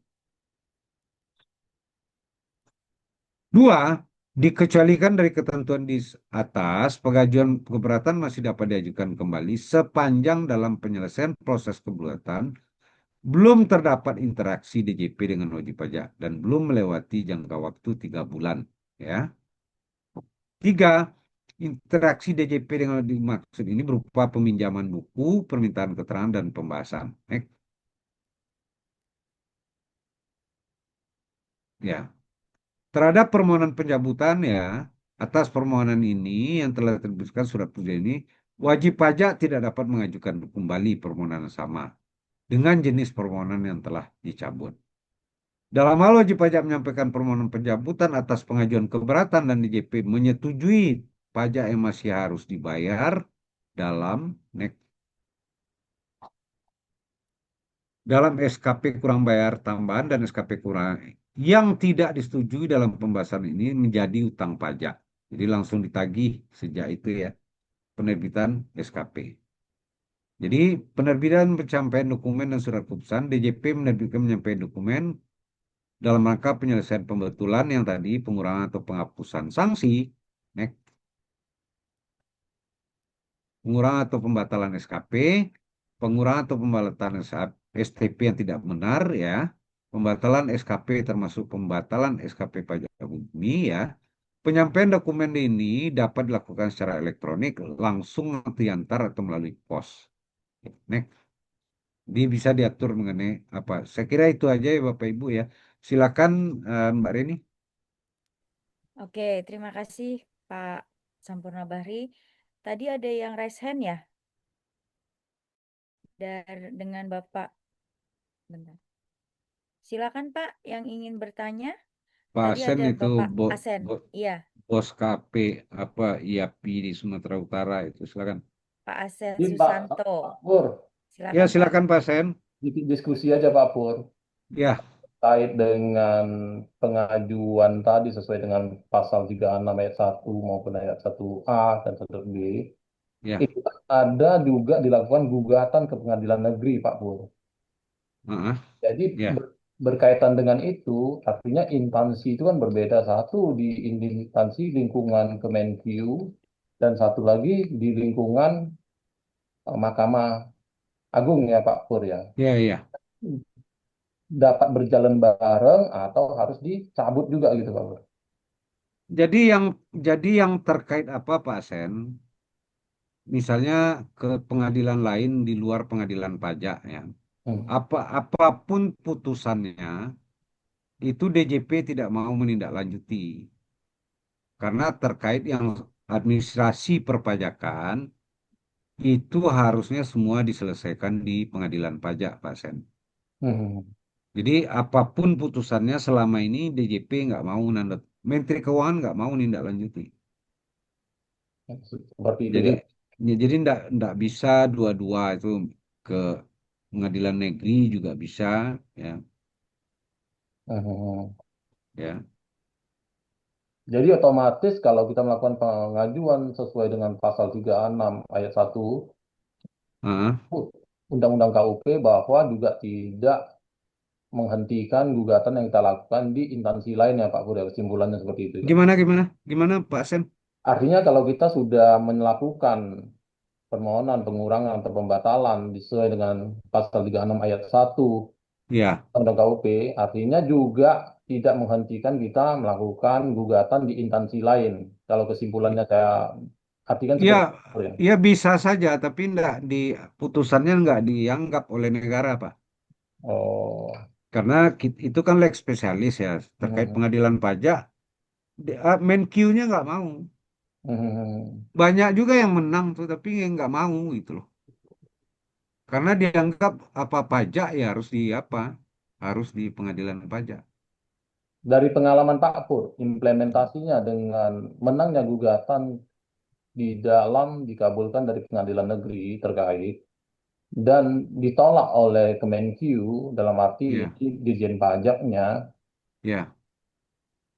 2. Dikecualikan dari ketentuan di atas, pengajuan keberatan masih dapat diajukan kembali sepanjang dalam penyelesaian proses keberatan belum terdapat interaksi DJP dengan wajib pajak dan belum melewati jangka waktu 3 bulan. Ya. 3. Interaksi DJP dengan dimaksud ini berupa peminjaman buku, permintaan keterangan, dan pembahasan. Ya. Terhadap permohonan pencabutan, ya, atas permohonan ini yang telah diterbitkan surat putusan ini, wajib pajak tidak dapat mengajukan kembali permohonan sama dengan jenis permohonan yang telah dicabut. Dalam hal wajib pajak menyampaikan permohonan pencabutan atas pengajuan keberatan dan DJP menyetujui pajak yang masih harus dibayar dalam SKP kurang bayar tambahan dan SKP kurang yang tidak disetujui dalam pembahasan ini menjadi utang pajak. Jadi langsung ditagih sejak itu, ya, penerbitan SKP. Jadi penerbitan penyampaian dokumen dan surat keputusan, DJP menerbitkan penyampaian dokumen dalam rangka penyelesaian pembetulan yang tadi, pengurangan atau penghapusan sanksi, pengurangan atau pembatalan SKP, pengurangan atau pembatalan STP yang tidak benar, ya, pembatalan SKP termasuk pembatalan SKP pajak bumi, ya. Penyampaian dokumen ini dapat dilakukan secara elektronik, langsung diantar atau melalui pos. Next. Dia bisa diatur mengenai apa. Saya kira itu aja, ya, Bapak Ibu, ya. Silakan Mbak Reni. Oke, terima kasih Pak Sampurna Bahri. Tadi ada yang raise hand, ya? Dengan Bapak. Bentar. Silakan Pak yang ingin bertanya. Pak Tadi Asen ada itu Bapak Asen. Iya. bos KP apa IAPI di Sumatera Utara itu, silakan. Pak Asen Ini Pak Susanto. Pur, Ya, Silakan Pak. silakan Pak Sen. diskusi aja Pak Pur. Ya, Terkait dengan pengajuan tadi sesuai dengan pasal 36 ayat 1 maupun ayat 1A dan 1B, ya. itu ada juga dilakukan gugatan ke pengadilan negeri, Pak Pur. Heeh, Jadi ya. berkaitan dengan itu, artinya instansi itu kan berbeda. Satu di instansi lingkungan Kemenq dan satu lagi di lingkungan Mahkamah Agung ya Pak Pur ya. Ya, ya. Dapat berjalan bareng atau harus dicabut juga gitu Pak Pur. Jadi yang terkait apa Pak Sen? Misalnya ke pengadilan lain di luar pengadilan pajak ya. Hmm. Apapun putusannya itu DJP tidak mau menindaklanjuti karena terkait yang administrasi perpajakan itu harusnya semua diselesaikan di pengadilan pajak Pak Sen. Hmm. Jadi apapun putusannya selama ini DJP nggak mau nandat, Menteri Keuangan nggak mau nindaklanjuti. Seperti itu Jadi ya. jadi ndak bisa dua-dua itu ke pengadilan negeri juga bisa ya Hmm. ya. Jadi otomatis kalau kita melakukan pengajuan sesuai dengan pasal 36 ayat 1 Heeh. Undang-Undang KUP bahwa juga tidak menghentikan gugatan yang kita lakukan di instansi lain ya Pak Pur, ya, kesimpulannya seperti itu ya. Gimana gimana gimana Pak Sen? Artinya kalau kita sudah melakukan permohonan pengurangan atau pembatalan sesuai dengan pasal 36 ayat 1 Ya, Undang KUP, artinya juga tidak menghentikan kita melakukan gugatan di instansi lain. Kalau kesimpulannya saya artikan ya, seperti itu ya. ya bisa saja, tapi enggak di putusannya enggak dianggap oleh negara Pak. Oh. Karena itu kan leg spesialis ya terkait Hmm. pengadilan pajak. Menkyu-nya nggak mau. Hmm. Banyak juga yang menang tuh, tapi yang nggak mau gitu loh. Karena dianggap apa pajak ya harus di apa? Harus di pengadilan pajak. Dari pengalaman Pak Pur, implementasinya dengan menangnya gugatan di dalam dikabulkan dari pengadilan negeri terkait dan ditolak oleh Kemenq dalam arti Iya, ini Dirjen Pajaknya, iya.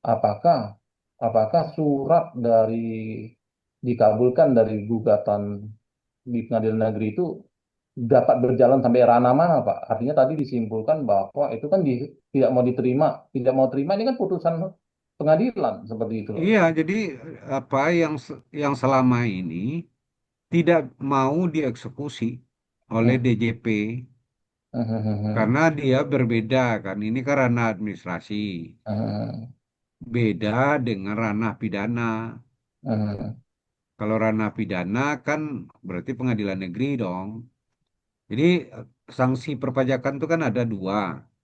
apakah apakah surat dari dikabulkan dari gugatan di pengadilan negeri itu dapat berjalan sampai ranah mana, Pak? Artinya tadi disimpulkan bahwa itu kan tidak mau diterima, tidak mau terima ini kan putusan pengadilan seperti itu loh. Iya, jadi apa yang selama ini tidak mau dieksekusi oleh Hmm. DJP Hmm. karena dia berbeda kan. Ini kan ranah administrasi, Hmm. beda dengan ranah pidana. Hmm. Kalau ranah pidana kan berarti pengadilan negeri dong. Jadi sanksi perpajakan itu kan ada dua,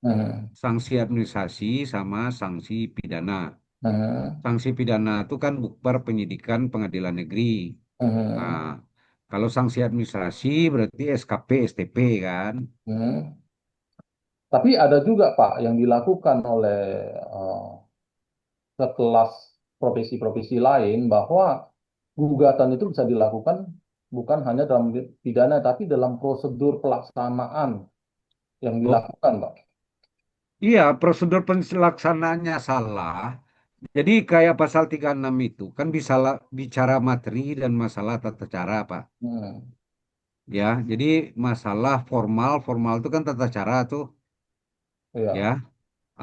Hmm. sanksi administrasi sama sanksi pidana. Hmm. Sanksi pidana itu kan bukber penyidikan pengadilan negeri. Nah, Hmm. kalau sanksi administrasi berarti SKP, STP kan? Hmm. Tapi ada juga Pak yang dilakukan oleh eh, sekelas profesi-profesi lain bahwa gugatan itu bisa dilakukan bukan hanya dalam pidana tapi dalam prosedur pelaksanaan yang Oh, dilakukan Pak. iya, prosedur pelaksanaannya salah. Jadi kayak pasal 36 itu kan bisa bicara materi dan masalah tata cara, Pak. Hmm. Ya, jadi masalah formal, formal itu kan tata cara tuh, ya, Iya.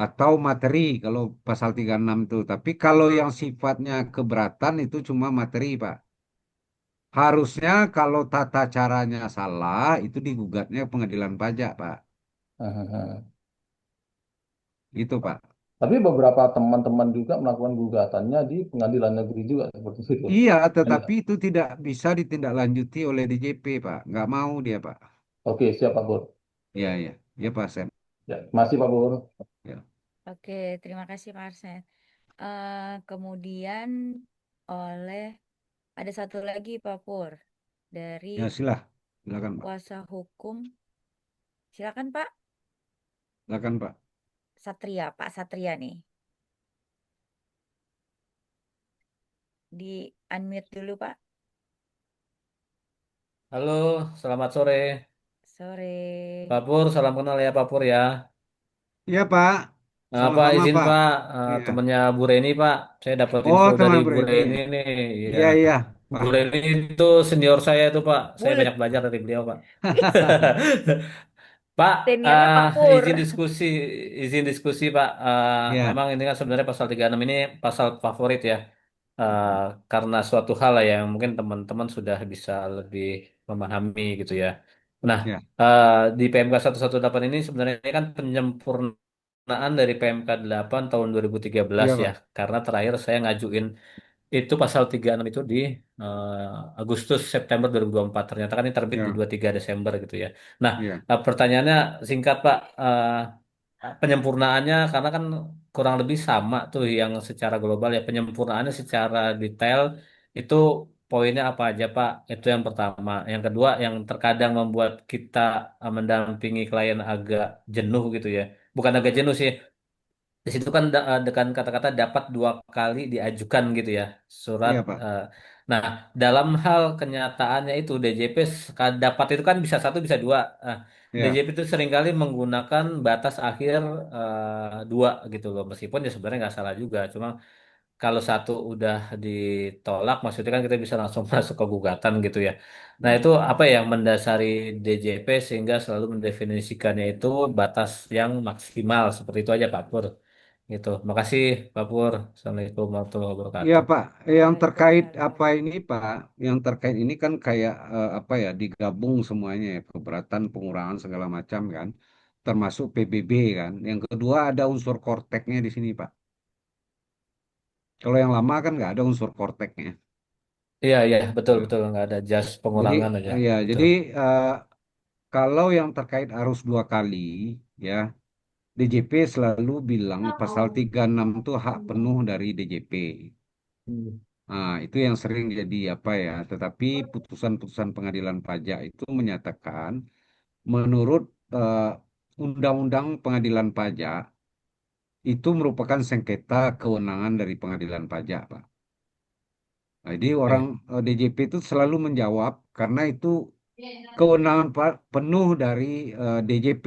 atau materi kalau pasal 36 itu. Tapi kalau yang sifatnya keberatan itu cuma materi, Pak. Harusnya kalau tata caranya salah itu digugatnya pengadilan pajak, Pak. Hmm. Itu, Pak. Tapi beberapa teman-teman juga melakukan gugatannya di pengadilan negeri juga seperti itu. Iya, Iya. tetapi itu tidak bisa ditindaklanjuti oleh DJP, Pak. Nggak mau dia, Pak. Oke, siap Pak Pur. Iya, iya. Ya, Pak Sen. Ya, masih Pak Pur. Ya, Oke, terima kasih Pak Arsen. Kemudian oleh ada satu lagi Pak Pur dari ya silakan, Pak. kuasa hukum. Silakan Pak Silakan, Pak. Satria, Pak Satria nih. Di unmute dulu Pak. Halo, selamat sore. Sore. Pak Pur, salam kenal ya Pak Pur ya. Iya Pak, Pak sama-sama izin Pak. Pak, Iya. temannya Bu Reni Pak. Saya dapat Oh info dari teman Bu Bu Reni. Reni nih. Iya, Iya iya Bu Pak. Reni itu senior saya itu Pak. Saya Wih, banyak belajar dari beliau Pak. wih, Pak, seniornya Pak Pur. izin diskusi Pak. Iya Memang ini kan sebenarnya pasal 36 ini pasal favorit ya. Eh, karena suatu hal lah yang mungkin teman-teman sudah bisa lebih memahami gitu ya. Nah, iya di PMK 118 ini sebenarnya ini kan penyempurnaan dari PMK 8 tahun 2013 iya ya. Pak. Karena terakhir saya ngajuin itu pasal 36 itu di Agustus September 2024. Ternyata kan ini terbit di Iya 23 Desember gitu ya. Nah, iya pertanyaannya singkat Pak. Penyempurnaannya karena kan kurang lebih sama tuh yang secara global ya. Penyempurnaannya secara detail itu poinnya apa aja Pak? Itu yang pertama. Yang kedua yang terkadang membuat kita mendampingi klien agak jenuh gitu ya. Bukan agak jenuh sih, di situ kan dengan kata-kata dapat 2 kali diajukan gitu ya surat. iya Pak. Nah, dalam hal kenyataannya itu DJP dapat itu kan bisa satu bisa dua. Iya. DJP itu seringkali menggunakan batas akhir dua gitu loh. Meskipun ya sebenarnya nggak salah juga. Cuma kalau satu udah ditolak, maksudnya kan kita bisa langsung masuk ke gugatan gitu ya. Nah, Hmm. itu apa yang mendasari DJP sehingga selalu mendefinisikannya itu batas yang maksimal seperti itu aja Pak Pur. Gitu. Makasih Pak Pur. Assalamualaikum warahmatullahi Iya wabarakatuh. Pak, yang terkait apa Waalaikumsalam. ini Pak, yang terkait ini kan kayak apa ya digabung semuanya ya, keberatan, pengurangan segala macam kan, termasuk PBB kan. Yang kedua ada unsur korteknya di sini Pak. Kalau yang lama kan nggak ada unsur korteknya. Iya, iya, betul, Ya. betul. Nggak ada jas Jadi pengurangan aja. ya, Betul. jadi eh, kalau yang terkait arus 2 kali ya, DJP selalu bilang pasal 36 itu hak penuh dari DJP. Hmm. Nah, itu yang sering jadi apa ya, tetapi putusan-putusan pengadilan pajak itu menyatakan menurut eh, Undang-Undang Pengadilan Pajak itu merupakan sengketa kewenangan dari pengadilan pajak, Pak. Nah, jadi orang Oke. DJP itu selalu menjawab karena itu kewenangan penuh dari DJP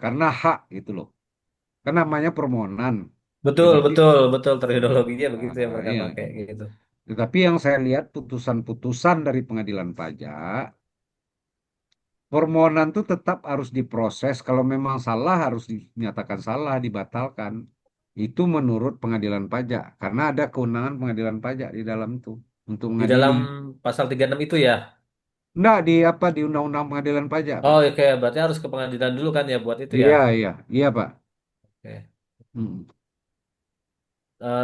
karena hak gitu loh. Kan namanya permohonan. Betul, Tetapi betul, betul. Terminologinya begitu yang ah, mereka ya, pakai gitu. tetapi yang saya lihat putusan-putusan dari pengadilan pajak, permohonan itu tetap harus diproses. Kalau memang salah harus dinyatakan salah, dibatalkan. Itu menurut pengadilan pajak. Karena ada kewenangan pengadilan pajak di dalam itu untuk Di dalam mengadili. pasal 36 itu ya. Enggak di apa di Undang-Undang Pengadilan Pajak, Oh, Pak. oke. Berarti harus ke pengadilan dulu kan ya buat itu ya. Iya, iya, iya, Pak. Oke. Hmm.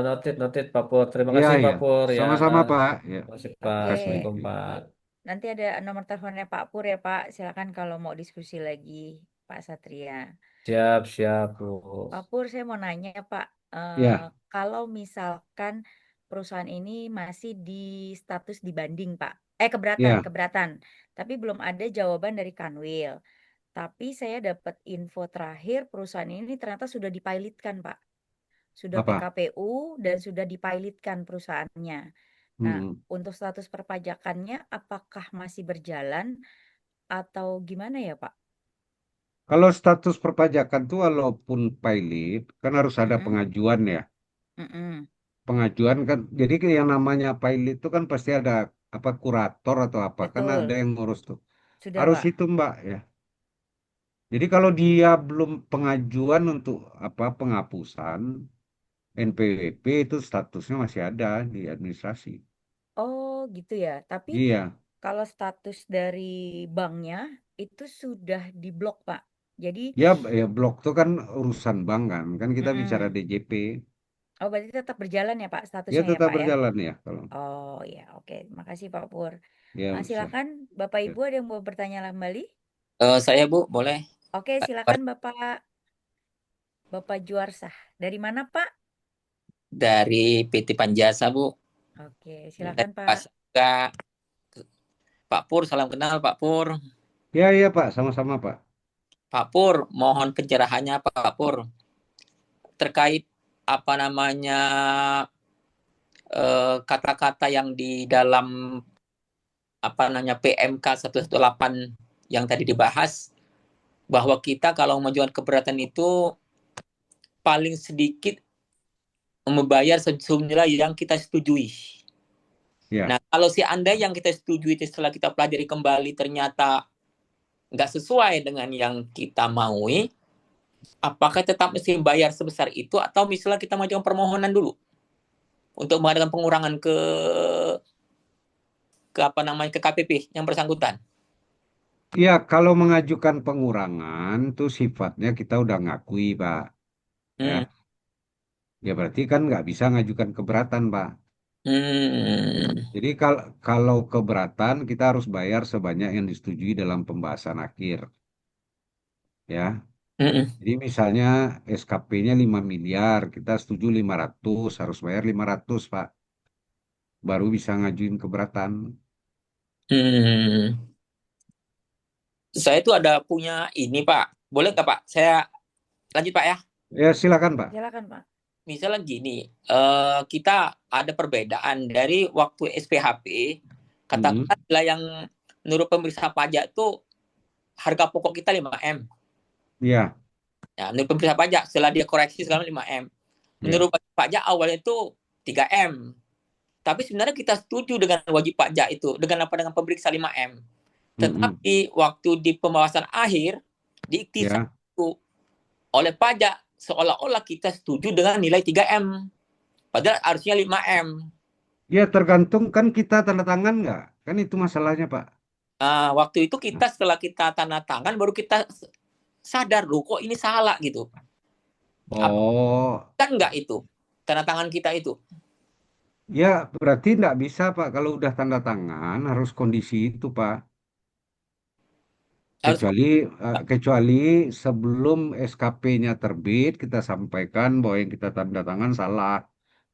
Notit, notit Pak Pur. Terima Iya, kasih Pak iya. Pur ya. Sama-sama, Pak. Ya, Terima kasih Pak. Oke, kasih. Assalamualaikum Pak. nanti ada nomor teleponnya Pak Pur ya Pak. Silakan kalau mau diskusi lagi Pak Satria. Siap, siap Bu. Pak Pur, saya mau nanya Pak, Ya, kalau misalkan perusahaan ini masih di status dibanding Pak, keberatan, ya. keberatan, tapi belum ada jawaban dari Kanwil. Tapi saya dapat info terakhir perusahaan ini ternyata sudah dipilotkan Pak, sudah Apa? PKPU dan sudah dipilotkan perusahaannya. Nah, Hmm. untuk status perpajakannya apakah masih berjalan atau gimana ya Pak? Kalau status perpajakan tuh walaupun pilot, kan harus ada Mm-mm, pengajuan ya. mm-mm. Pengajuan kan, jadi yang namanya pilot itu kan pasti ada apa kurator atau apa, kan ada Betul, yang ngurus tuh. sudah Harus Pak. itu Mbak ya. Jadi kalau dia belum pengajuan untuk apa penghapusan NPWP itu statusnya masih ada di administrasi. Oh gitu ya. Tapi Iya, kalau status dari banknya itu sudah diblok, Pak. Jadi, ya ya blok itu kan urusan bank kan, kan kita bicara mm-mm. DJP, Oh berarti tetap berjalan ya Pak ya statusnya ya tetap Pak ya? berjalan ya kalau Oh ya oke. Makasih Pak Pur. ya siap. Silakan Bapak Ya. Ibu ada yang mau bertanya kembali? Saya Bu, boleh? Oke silakan Bapak Juarsah. Dari mana Pak? Dari PT Panjasa Bu. Oke Dari silakan Pak. Pasca. Pak Pur, salam kenal Pak Pur. Ya iya Pak, sama-sama Pak. Pak Pur, mohon pencerahannya Pak Pur terkait apa namanya kata-kata yang di dalam PMK 118 yang tadi dibahas, bahwa kita kalau mengajukan keberatan itu paling sedikit membayar sejumlah yang kita setujui. Ya. Nah, kalau seandainya yang kita setujui itu setelah kita pelajari kembali ternyata nggak sesuai dengan yang kita maui, apakah tetap mesti bayar sebesar itu atau misalnya kita mengajukan permohonan dulu untuk mengadakan pengurangan ke ke KPP yang bersangkutan? Ya, kalau mengajukan pengurangan tuh sifatnya kita udah ngakui, Pak. Ya, Hmm. ya berarti kan nggak bisa ngajukan keberatan, Pak. Hmm. Jadi kalau keberatan kita harus bayar sebanyak yang disetujui dalam pembahasan akhir. Ya, Hmm. jadi misalnya SKP-nya 5 miliar, kita setuju 500, harus bayar 500, Pak. Baru bisa ngajuin keberatan. Hmm. Saya itu ada punya ini, Pak. Boleh nggak, Pak? Saya lanjut, Pak, ya. Ya, silakan, Pak. Silakan, Pak. Misalnya gini, kita ada perbedaan dari waktu SPHP, Mm-mm. katakanlah yang menurut pemeriksa pajak itu harga pokok kita 5M. Ya, Ya, menurut pemeriksa pajak setelah dia koreksi selama 5M. ya. Menurut wajib pajak awalnya itu 3M. Tapi sebenarnya kita setuju dengan wajib pajak itu, dengan pemeriksa 5M. Mm-mm. Tetapi waktu di pembahasan akhir diiktisar Ya. oleh pajak seolah-olah kita setuju dengan nilai 3M. Padahal harusnya 5M. Ya, tergantung kan kita tanda tangan nggak? Kan itu masalahnya, Pak. Waktu itu Nah, setelah kita tanda tangan baru kita sadar loh kok ini salah gitu. Apa oh, kan enggak itu tanda tangan kita itu? ya berarti nggak bisa, Pak. Kalau udah tanda tangan harus kondisi itu, Pak. Harus Kecuali sebelum SKP-nya terbit kita sampaikan bahwa yang kita tanda tangan salah.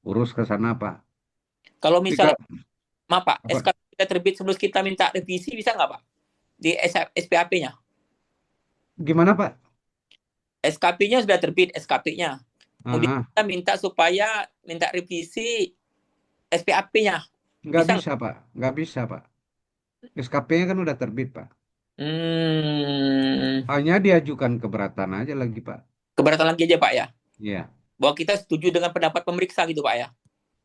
Urus ke sana, Pak. kalau Jika misalnya maaf Pak, apa? SKP kita terbit sebelum kita minta revisi bisa nggak Pak? Di SPAP-nya. Gimana, Pak? SKP-nya sudah terbit SKP-nya. Kemudian Ah, kita minta supaya minta revisi SPAP-nya. nggak Bisa nggak? bisa, Pak. Nggak bisa, Pak. SKP-nya kan udah terbit, Pak. Hanya diajukan keberatan aja lagi, Pak. Keberatan lagi aja Pak ya. Ya. Bahwa kita setuju dengan pendapat pemeriksa gitu Pak ya.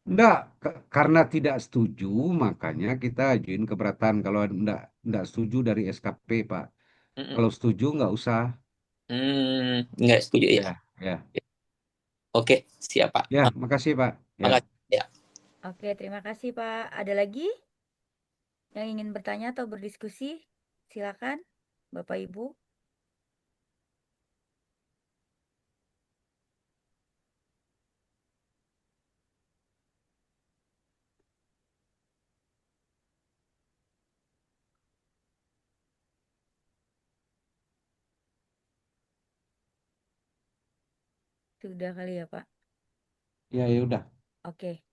Enggak, karena tidak setuju, makanya kita ajuin keberatan. Kalau enggak setuju dari SKP, Pak. Mm-mm. Kalau setuju, nggak usah. Nggak setuju ya. Ya, ya. Oke, siap Pak. Ya, makasih, Pak. Ya. Makasih. Ya. Oke, terima kasih, Pak. Ada lagi yang ingin bertanya atau berdiskusi? Silakan, Bapak Ibu. Sudah kali ya, Pak. Ya, ya udah. Oke,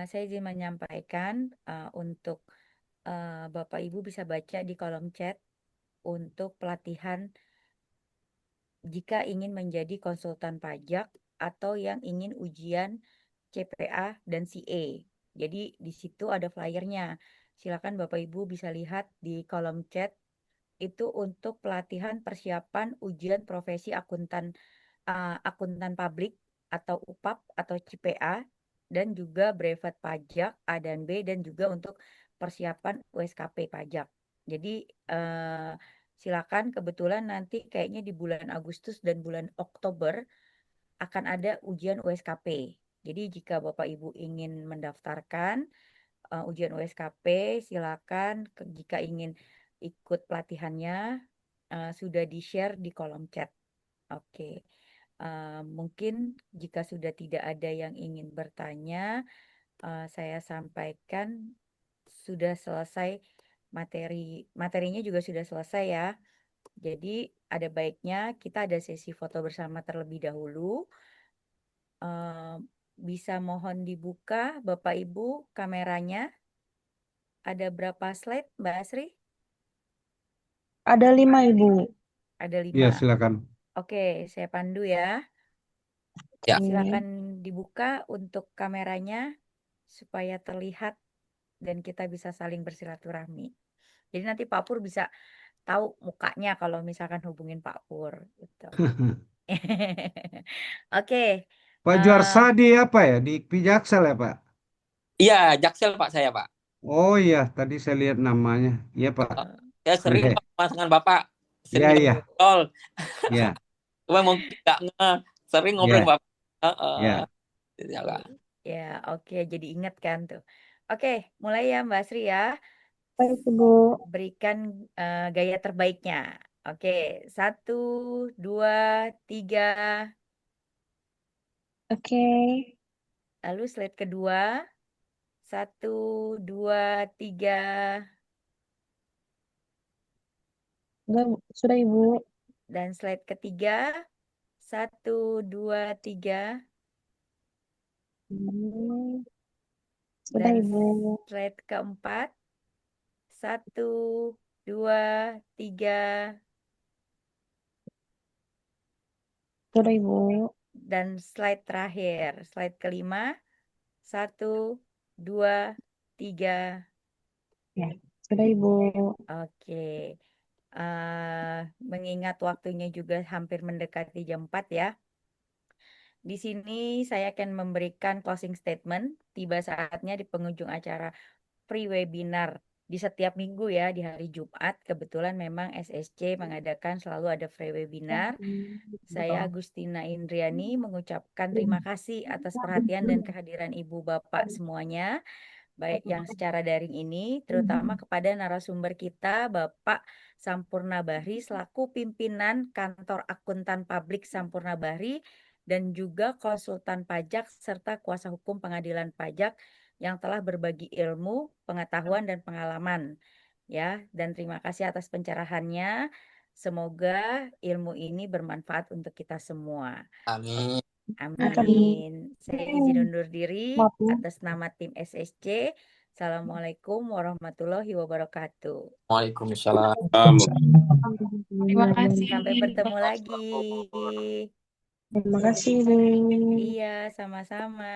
saya izin menyampaikan untuk Bapak Ibu bisa baca di kolom chat untuk pelatihan jika ingin menjadi konsultan pajak atau yang ingin ujian CPA dan CA. Jadi di situ ada flyernya. Silakan Bapak Ibu bisa lihat di kolom chat itu untuk pelatihan persiapan ujian profesi akuntan publik atau UPAP atau CPA dan juga brevet pajak A dan B dan juga untuk persiapan USKP pajak. Jadi silakan kebetulan nanti kayaknya di bulan Agustus dan bulan Oktober akan ada ujian USKP. Jadi jika Bapak Ibu ingin mendaftarkan ujian USKP, silakan jika ingin ikut pelatihannya sudah di-share di kolom chat. Oke. Mungkin jika sudah tidak ada yang ingin bertanya, saya sampaikan sudah selesai materinya juga sudah selesai ya. Jadi ada baiknya kita ada sesi foto bersama terlebih dahulu. Bisa mohon dibuka Bapak Ibu kameranya. Ada berapa slide Mbak Asri? Ada 5, Ibu. Ada Ya, 5. silakan. Oke, saya pandu ya. Ya. Silakan dibuka untuk kameranya supaya terlihat dan kita bisa saling bersilaturahmi. Jadi nanti Pak Pur bisa tahu mukanya kalau misalkan hubungin Pak Pur gitu. Oke, Pak eh, Juarsa di apa ya? Di Pijaksel ya, Pak? Iya, Jaksel Pak saya Pak. Oh iya, tadi saya lihat namanya. Iya, Pak. Ya sering Iya, Pak dengan Bapak, iya, sering iya, ngobrol. iya, Cuma mungkin nggak sering ngobrol iya, Bapak. Heeh. iya. Ya, Pak. ya oke, jadi ingat kan tuh. Oke, mulai ya Mbak Sri ya. Baik, Ibu. Berikan gaya terbaiknya. Oke, 1, 2, 3. Oke. Lalu slide kedua. 1, 2, 3. Sudah, Ibu. Dan slide ketiga. 1, 2, 3. Hmm, Sudah, Dan Ibu. slide keempat. 1, 2, 3. Sudah, Ibu. Dan slide terakhir. Slide kelima. 1, 2, 3. Ya, sudah, Ibu. Oke. Mengingat waktunya juga hampir mendekati jam 4 ya. Di sini saya akan memberikan closing statement. Tiba saatnya di penghujung acara free webinar di setiap minggu ya, di hari Jumat. Kebetulan memang SSC mengadakan selalu ada free webinar. Saya Agustina Indriani mengucapkan terima kasih atas perhatian dan kehadiran Ibu Bapak semuanya, baik yang secara daring ini, terutama kepada narasumber kita Bapak Sampurna Bahri selaku pimpinan Kantor Akuntan Publik Sampurna Bahri dan juga konsultan pajak serta kuasa hukum pengadilan pajak yang telah berbagi ilmu, pengetahuan dan pengalaman. Ya, dan terima kasih atas pencerahannya. Semoga ilmu ini bermanfaat untuk kita semua. Amin. Amin. Saya izin undur diri Maaf ya. atas nama tim SSC. Assalamualaikum warahmatullahi wabarakatuh. Waalaikumsalam. Terima kasih. Sampai bertemu lagi. Terima kasih, Ibu. Iya, sama-sama.